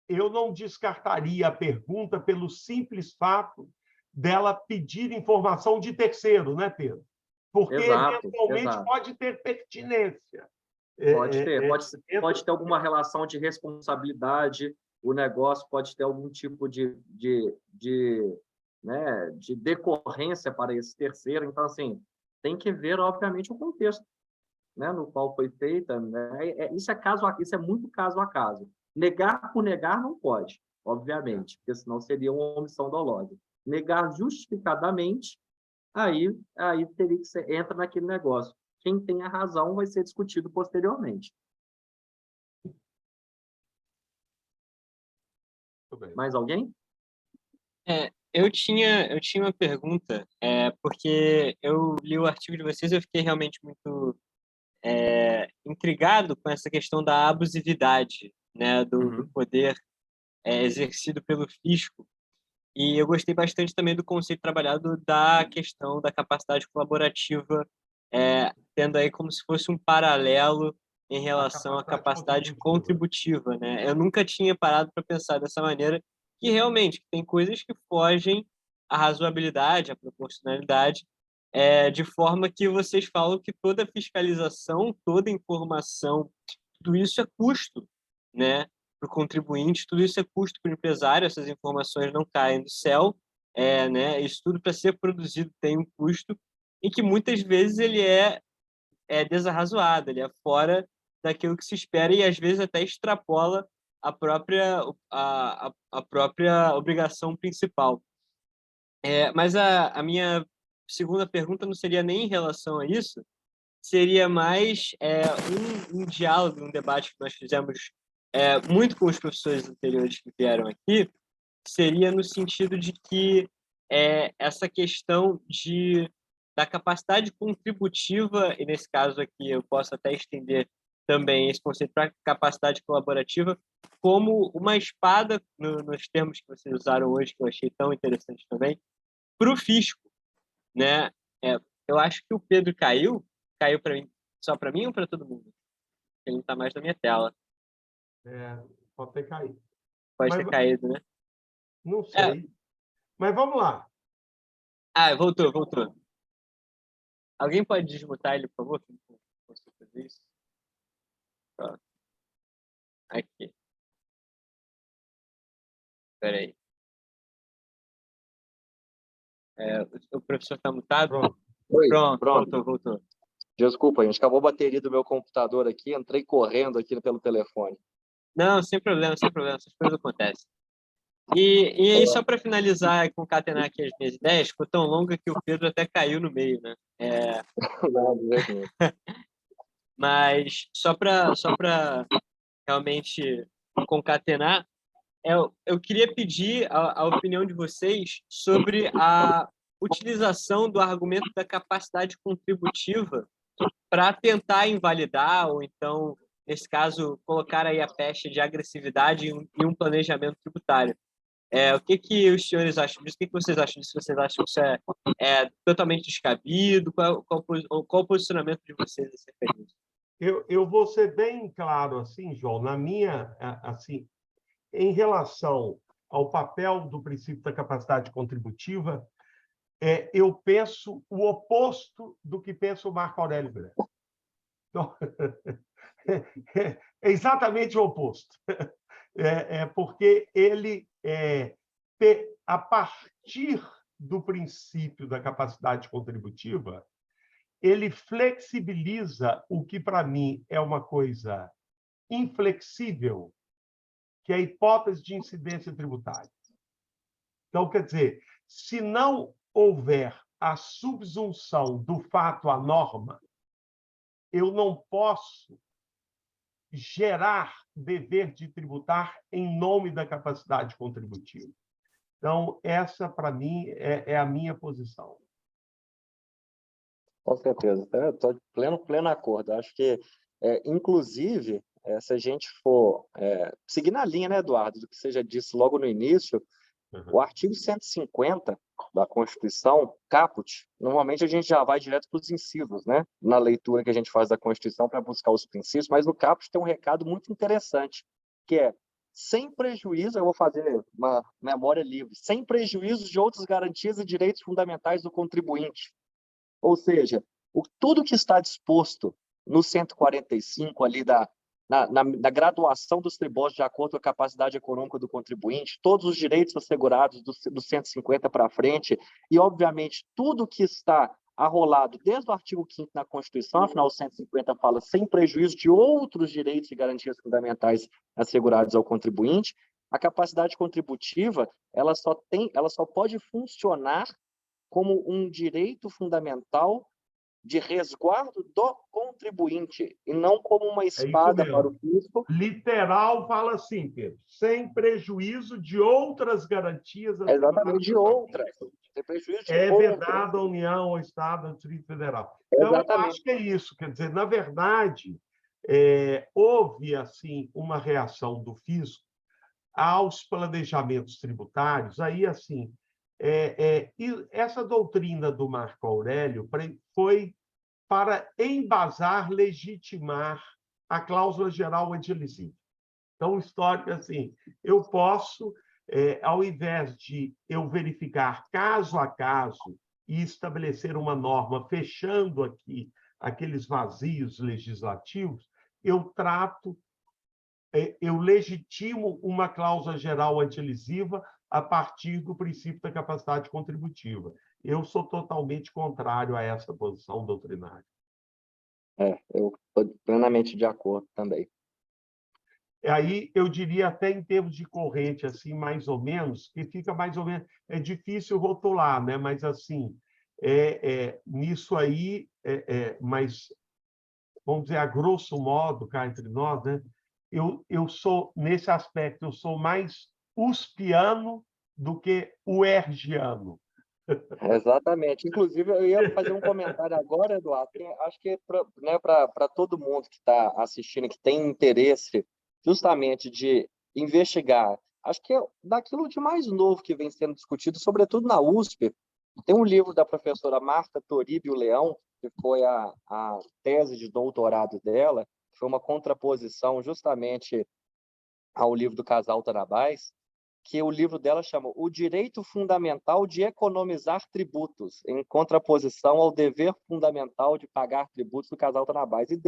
eu não descartaria a pergunta pelo simples fato dela pedir informação de terceiro, né, Pedro? Porque, eventualmente, pode ter pertinência. Pode ter alguma relação de responsabilidade, o negócio pode ter algum tipo de decorrência para esse terceiro. Então, assim, tem que ver, obviamente, o contexto, né, no qual foi feita. Né? Isso é muito caso a caso. Negar por negar não pode, obviamente, porque senão seria uma omissão dolosa. Negar justificadamente, aí teria que entra naquele negócio. Quem tem a razão vai ser discutido posteriormente. Mais alguém? Eu tinha uma pergunta, porque eu li o artigo de vocês e eu fiquei realmente muito intrigado com essa questão da abusividade, né, do poder exercido pelo fisco. E eu gostei bastante também do conceito trabalhado da questão da capacidade colaborativa, tendo aí como se fosse um paralelo em relação à capacidade contributiva, né? Eu nunca tinha parado para pensar dessa maneira, que realmente tem coisas que fogem à razoabilidade, à proporcionalidade, de forma que vocês falam que toda fiscalização, toda informação, tudo isso é custo, né? Para o contribuinte, tudo isso é custo para o empresário, essas informações não caem do céu, né? Isso tudo para ser produzido tem um custo, e que muitas vezes ele é desarrazoado, ele é fora daquilo que se espera e às vezes até extrapola a própria obrigação principal. Mas a minha segunda pergunta não seria nem em relação a isso, seria mais um diálogo, um debate que nós fizemos muito com os professores anteriores que vieram aqui, seria no sentido de que essa questão da capacidade contributiva, e nesse caso aqui eu posso até estender também esse conceito para capacidade colaborativa, como uma espada, nos termos que vocês usaram hoje, que eu achei tão interessante também, para o fisco, né? Eu acho que o Pedro caiu para mim, só para mim ou para todo mundo? Ele não está mais na minha tela. Pode ter caído. Pode ter caído, né? Não sei. Mas vamos lá. Voltou. Alguém pode desmutar ele, por favor? Posso fazer isso? Pronto. Aqui. Espera aí. O professor está mutado? Pronto. Oi, Pronto, voltou. Desculpa, gente, acabou a bateria do meu computador aqui, entrei correndo aqui pelo telefone. Não, sem problema, essas coisas acontecem. E aí, só para finalizar e concatenar aqui as minhas ideias, ficou tão longa que o Pedro até caiu no meio, né? Mas só para realmente concatenar, eu queria pedir a opinião de vocês sobre a utilização do argumento da capacidade contributiva para tentar invalidar, ou então, nesse caso, colocar aí a pecha de agressividade em um planejamento tributário. O que os senhores acham disso? O que vocês acham disso? Vocês acham que isso é totalmente descabido? Qual o posicionamento de vocês acerca disso? Eu vou ser bem claro, assim, João, assim, em relação ao papel do princípio da capacidade contributiva, eu penso o oposto do que pensa o Marco Aurélio Graça. Então, é exatamente o oposto. Porque ele, a partir do princípio da capacidade contributiva, ele flexibiliza o que, para mim, é uma coisa inflexível, que é a hipótese de incidência tributária. Então, quer dizer, se não houver a subsunção do fato à norma, eu não posso gerar dever de tributar em nome da capacidade contributiva. Então, essa, para mim, é a minha posição. Com certeza, estou de pleno acordo. Acho que, inclusive, se a gente for seguir na linha, né, Eduardo, do que você já disse logo no início, o artigo 150 da Constituição, caput, normalmente a gente já vai direto para os incisos, né, na leitura que a gente faz da Constituição para buscar os princípios, mas no caput tem um recado muito interessante, que é, sem prejuízo, eu vou fazer uma memória livre, sem prejuízo de outras garantias e direitos fundamentais do contribuinte. Ou seja, tudo que está disposto no 145 ali na graduação dos tributos de acordo com a capacidade econômica do contribuinte, todos os direitos assegurados do 150 para frente, e, obviamente, tudo que está arrolado desde o artigo 5º na Constituição, afinal, o 150 fala sem prejuízo de outros direitos e garantias fundamentais assegurados ao contribuinte, a capacidade contributiva ela só pode funcionar como um direito fundamental de resguardo do contribuinte, e não como uma espada para o fisco. Literal fala assim, Pedro, sem prejuízo de outras garantias. Exatamente, de outras. Sem prejuízo de vedado à União, ao Estado, ao Distrito Federal. Então, eu acho que é isso. Quer dizer, na verdade, houve assim uma reação do fisco aos planejamentos tributários. Aí, assim, e essa doutrina do Marco Aurélio foi para embasar, legitimar a cláusula geral anti-ilícita. Então, o histórico é assim, eu posso, ao invés de eu verificar caso a caso e estabelecer uma norma fechando aqui aqueles vazios legislativos, eu legitimo uma cláusula geral antilisiva a partir do princípio da capacidade contributiva. Eu sou totalmente contrário a essa posição doutrinária. Eu estou plenamente de acordo também. Aí, eu diria até em termos de corrente, assim, mais ou menos, que fica mais ou menos... É difícil rotular, né? Mas, assim, nisso aí, mas, vamos dizer, a grosso modo, cá entre nós, né? eu sou, nesse aspecto, eu sou mais uspiano do que uergiano. Exatamente. Inclusive, eu ia fazer um comentário agora, Eduardo, que acho que para todo mundo que está assistindo, que tem interesse justamente de investigar, acho que é daquilo de mais novo que vem sendo discutido, sobretudo na USP. Tem um livro da professora Marta Toribio Leão, que foi a tese de doutorado dela, que foi uma contraposição justamente ao livro do Casal Tanabás, que o livro dela chama O Direito Fundamental de Economizar Tributos, em contraposição ao dever fundamental de pagar tributos do Casal Tanabás. E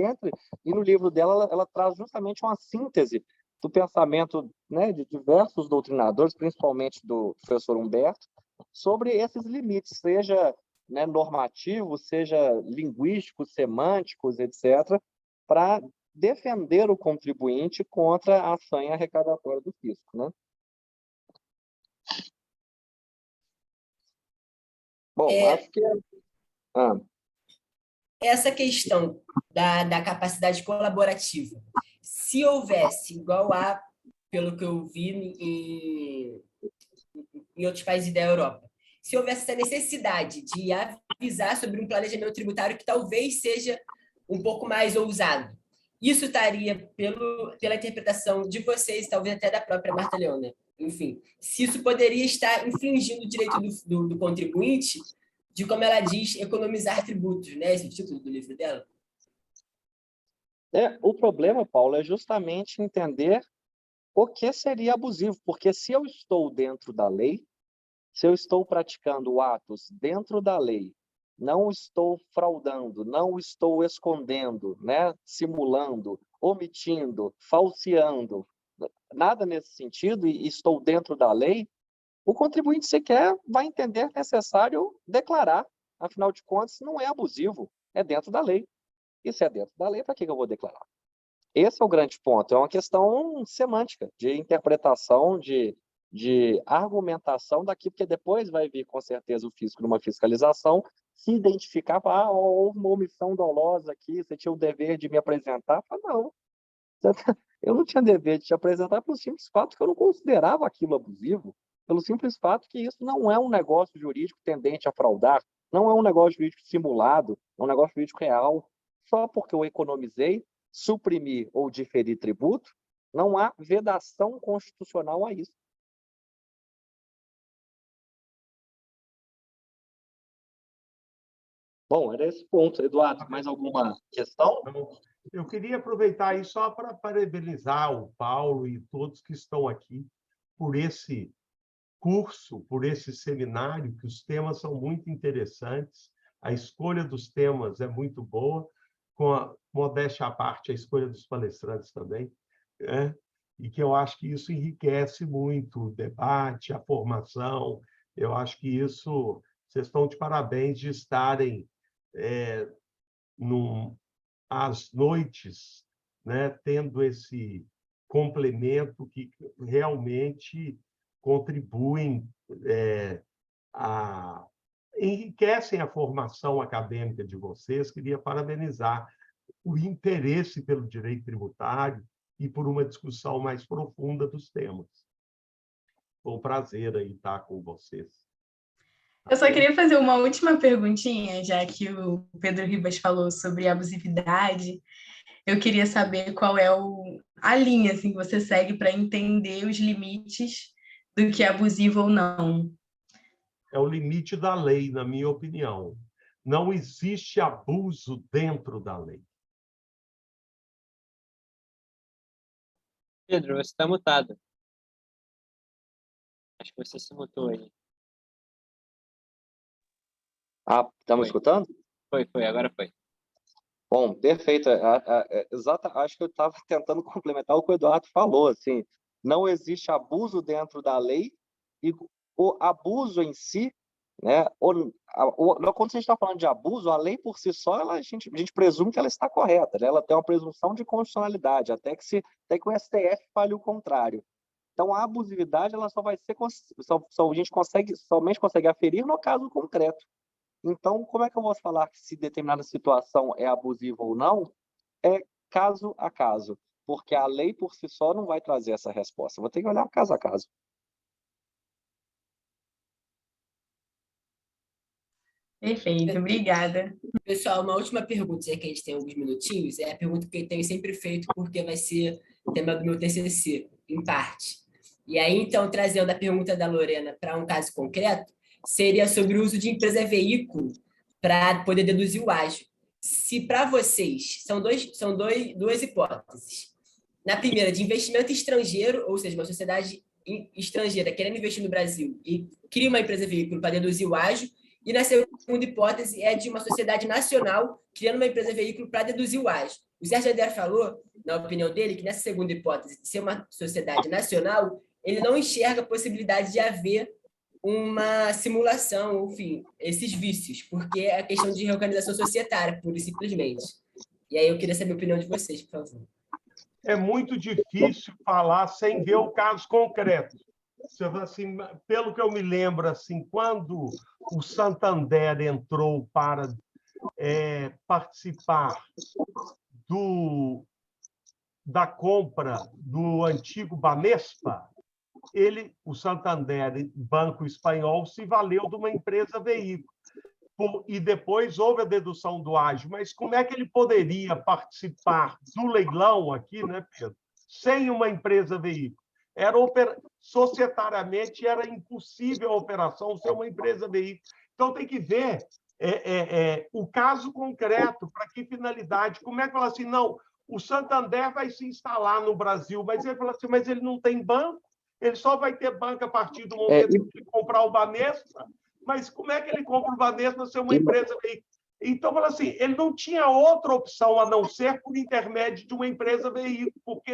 no livro dela, ela traz justamente uma síntese do pensamento, né, de diversos doutrinadores, principalmente do professor Humberto, sobre esses limites, seja, né, normativos, seja linguísticos, semânticos, etc., para defender o contribuinte contra a sanha arrecadatória do fisco, né? Bom, acho que essa questão da capacidade colaborativa, se houvesse, igual há, pelo que eu vi em outros países da Europa, se houvesse essa necessidade de avisar sobre um planejamento tributário que talvez seja um pouco mais ousado, isso estaria pela interpretação de vocês, talvez até da própria Marta Leão, né? Enfim, se isso poderia estar infringindo o direito do contribuinte, de como ela diz, economizar tributos, né? Esse é o título do livro dela. o problema, Paulo, é justamente entender o que seria abusivo, porque se eu estou dentro da lei, se eu estou praticando atos dentro da lei, não estou fraudando, não estou escondendo, né, simulando, omitindo, falseando, nada nesse sentido, e estou dentro da lei, o contribuinte sequer vai entender necessário declarar. Afinal de contas, não é abusivo, é dentro da lei. E se é dentro da lei, para que eu vou declarar? Esse é o grande ponto. É uma questão semântica, de interpretação, de argumentação daqui, porque depois vai vir, com certeza, o fisco numa fiscalização, se identificar, houve uma omissão dolosa aqui, você tinha o dever de me apresentar. Não, eu não tinha dever de te apresentar pelo simples fato que eu não considerava aquilo abusivo, pelo simples fato que isso não é um negócio jurídico tendente a fraudar, não é um negócio jurídico simulado, é um negócio jurídico real. Só porque eu economizei, suprimir ou diferir tributo, não há vedação constitucional a isso. Bom, era esse ponto. Eduardo, mais alguma questão? Eu queria aproveitar aí só para parabenizar o Paulo e todos que estão aqui por esse curso, por esse seminário, que os temas são muito interessantes, a escolha dos temas é muito boa, com a modéstia à parte, a escolha dos palestrantes também, né? E que eu acho que isso enriquece muito o debate, a formação. Eu acho que isso, vocês estão de parabéns de estarem às noites, né, tendo esse complemento que realmente contribuem enriquecem a formação acadêmica de vocês. Queria parabenizar o interesse pelo direito tributário e por uma discussão mais profunda dos temas. Foi um prazer aí estar com vocês. Eu só queria fazer uma última perguntinha, já que o Pedro Ribas falou sobre abusividade. Eu queria saber qual é a linha assim, que você segue para entender os limites do que é abusivo ou não. É o limite da lei, na minha opinião. Não existe abuso dentro da lei. Pedro, você está mutado. Acho que você se mutou aí. Estamos escutando? Foi, agora foi. Bom, perfeito. Acho que eu estava tentando complementar o que o Eduardo falou. Assim, não existe abuso dentro da lei e o abuso em si, né? Quando a gente está falando de abuso, a lei por si só, a gente presume que ela está correta, né? Ela tem uma presunção de constitucionalidade, até que o STF fale o contrário. Então, a abusividade ela só vai ser a gente somente consegue aferir no caso concreto. Então, como é que eu posso falar que se determinada situação é abusiva ou não? É caso a caso. porque a lei por si só não vai trazer essa resposta. Vou ter que olhar caso a caso. Perfeito, obrigada. Pessoal, uma última pergunta, já que a gente tem alguns minutinhos, é a pergunta que eu tenho sempre feito, porque vai ser o tema do meu TCC, em parte. E aí, então, trazendo a pergunta da Lorena para um caso concreto, seria sobre o uso de empresa-veículo para poder deduzir o ágio. Se para vocês, duas hipóteses. Na primeira, de investimento estrangeiro, ou seja, uma sociedade estrangeira querendo investir no Brasil e cria uma empresa-veículo para deduzir o ágio, e na segunda hipótese é de uma sociedade nacional criando uma empresa-veículo para deduzir o ágio. O Sérgio Adair falou, na opinião dele, que nessa segunda hipótese, de ser uma sociedade nacional, ele não enxerga a possibilidade de haver uma simulação, enfim, esses vícios, porque é a questão de reorganização societária, pura e simplesmente. E aí eu queria saber a opinião de vocês, por favor. É muito difícil falar sem ver o caso concreto. Assim, pelo que eu me lembro, assim, quando o Santander entrou para participar da compra do antigo Banespa, o Santander, banco espanhol, se valeu de uma empresa veículo. E depois houve a dedução do ágio. Mas como é que ele poderia participar do leilão aqui, né, Pedro, sem uma empresa veículo? Societariamente era impossível a operação ser uma empresa veículo. Então tem que ver o caso concreto, para que finalidade, como é que fala assim, não, o Santander vai se instalar no Brasil, mas ele fala assim, mas ele não tem banco, ele só vai ter banco a partir do momento que ele comprar o Banespa, mas como é que ele compra o Banespa ser uma empresa veículo? Então, fala assim, ele não tinha outra opção a não ser por intermédio de uma empresa veículo, porque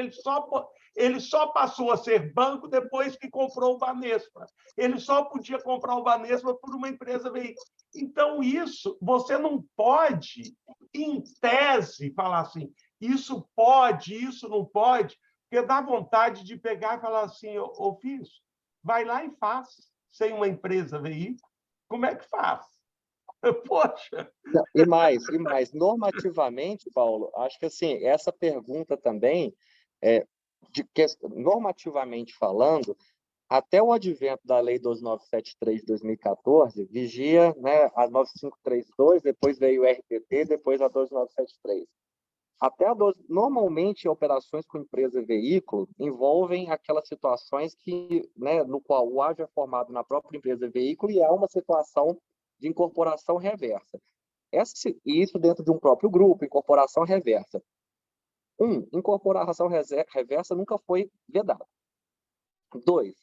ele só passou a ser banco depois que comprou o Banespa. Ele só podia comprar o Banespa por uma empresa veículo. Então, isso, você não pode, em tese, falar assim, isso pode, isso não pode, porque dá vontade de pegar e falar assim, ô filho, vai lá e faz, sem uma empresa veículo. Como é que faz? Poxa! E mais, normativamente, Paulo, acho que assim, essa pergunta também, normativamente falando, até o advento da Lei 2973 de 2014, vigia, né, a 9532, depois veio o RPT, depois a 2973. Normalmente, operações com empresa e veículo envolvem aquelas situações que, né, no qual o ágio é formado na própria empresa e veículo e há uma situação de incorporação reversa. Isso dentro de um próprio grupo, incorporação reversa. Incorporação reversa nunca foi vedada. 2,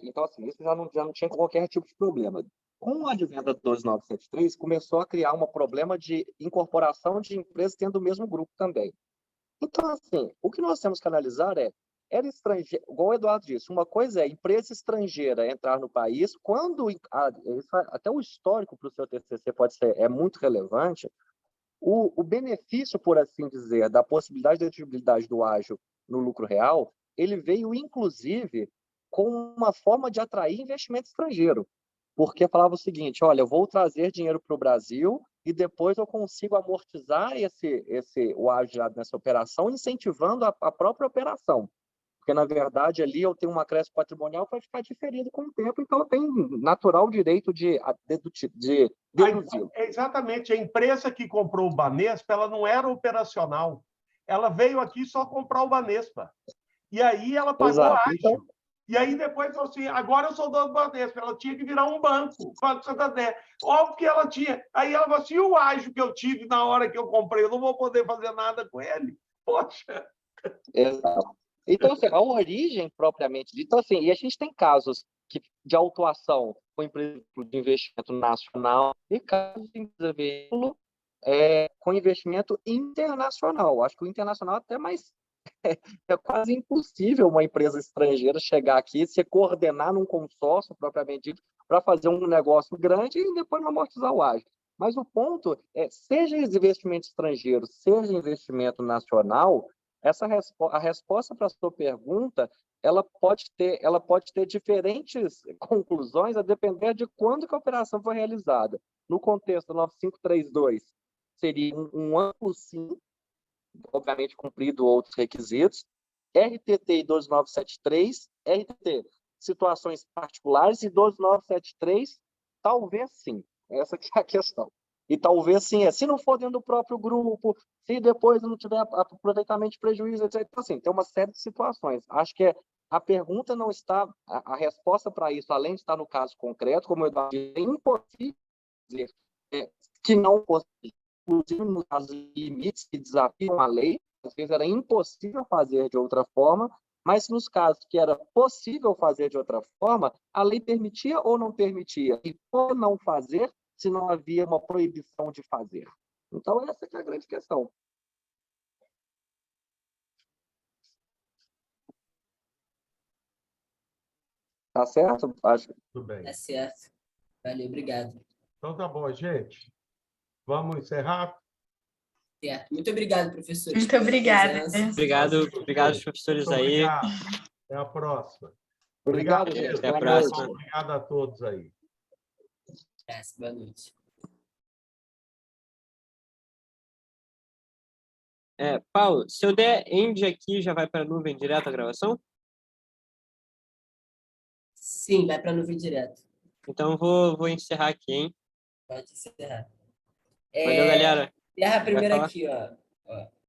então, assim, isso já não tinha qualquer tipo de problema. Com o advento da 2973, começou a criar um problema de incorporação de empresas dentro do mesmo grupo também. Então, assim, o que nós temos que analisar era estrangeiro, igual o Eduardo disse, uma coisa é empresa estrangeira entrar no país, quando, até o histórico para o seu TCC é muito relevante, o benefício, por assim dizer, da possibilidade de deduzibilidade do ágio no lucro real, ele veio, inclusive, com uma forma de atrair investimento estrangeiro, porque falava o seguinte, olha, eu vou trazer dinheiro para o Brasil e depois eu consigo amortizar o ágio gerado nessa operação, incentivando a própria operação. Porque, na verdade, ali eu tenho um acréscimo patrimonial que vai ficar diferido com o tempo, então eu tenho natural direito de deduzir. Exatamente. A empresa que comprou o Banespa, ela não era operacional. Ela veio aqui só comprar o Banespa. E aí ela pagou ágio. Então... E aí depois falou assim, agora eu sou dono do Banespa. Ela tinha que virar um banco, Banco Santander. Óbvio que ela tinha. Aí ela falou assim, e o ágio que eu tive na hora que eu comprei? Eu não vou poder fazer nada com ele. Poxa! Exato. Então, assim, a origem propriamente dita, então, assim, e a gente tem casos de autuação com empresa de investimento nacional e casos de veículo com investimento internacional. Acho que o internacional até mais é quase impossível uma empresa estrangeira chegar aqui, se coordenar num consórcio propriamente dito para fazer um negócio grande e depois não amortizar o ágio. Mas o ponto seja investimento estrangeiro, seja investimento nacional, a resposta para a sua pergunta ela pode ter diferentes conclusões a depender de quando que a operação foi realizada. No contexto 9532, seria um amplo sim, obviamente cumprido outros requisitos. RTT e 12973, RTT, situações particulares, e 12973, talvez sim. Essa que é a questão. E talvez sim, se não for dentro do próprio grupo, se depois não tiver aproveitamento de prejuízo, etc. Então, assim, tem uma série de situações. Acho que a pergunta não está, a resposta para isso, além de estar no caso concreto, como eu disse, é impossível dizer que não fosse, inclusive nos casos limites que desafiam a lei, às vezes era impossível fazer de outra forma, mas nos casos que era possível fazer de outra forma, a lei permitia ou não permitia, e por não fazer, se não havia uma proibição de fazer. Então, essa que é a grande questão. Tá certo? Acho. Tudo bem. Tá certo. Valeu, obrigado. Então tá bom, gente. Vamos encerrar? Certo. Muito obrigado, professor. Muito obrigada. Obrigado, professores Muito aí. obrigado. Até a próxima. Obrigado, gente. mesmo. Até a Boa próxima. noite. Obrigado a todos aí. Boa noite. Paulo, se eu der end aqui, já vai para a nuvem direto a gravação? Sim, vai para a nuvem direto. Então vou encerrar aqui, hein? Pode encerrar. Valeu, galera. Encerra Vai primeiro falar? aqui, ó.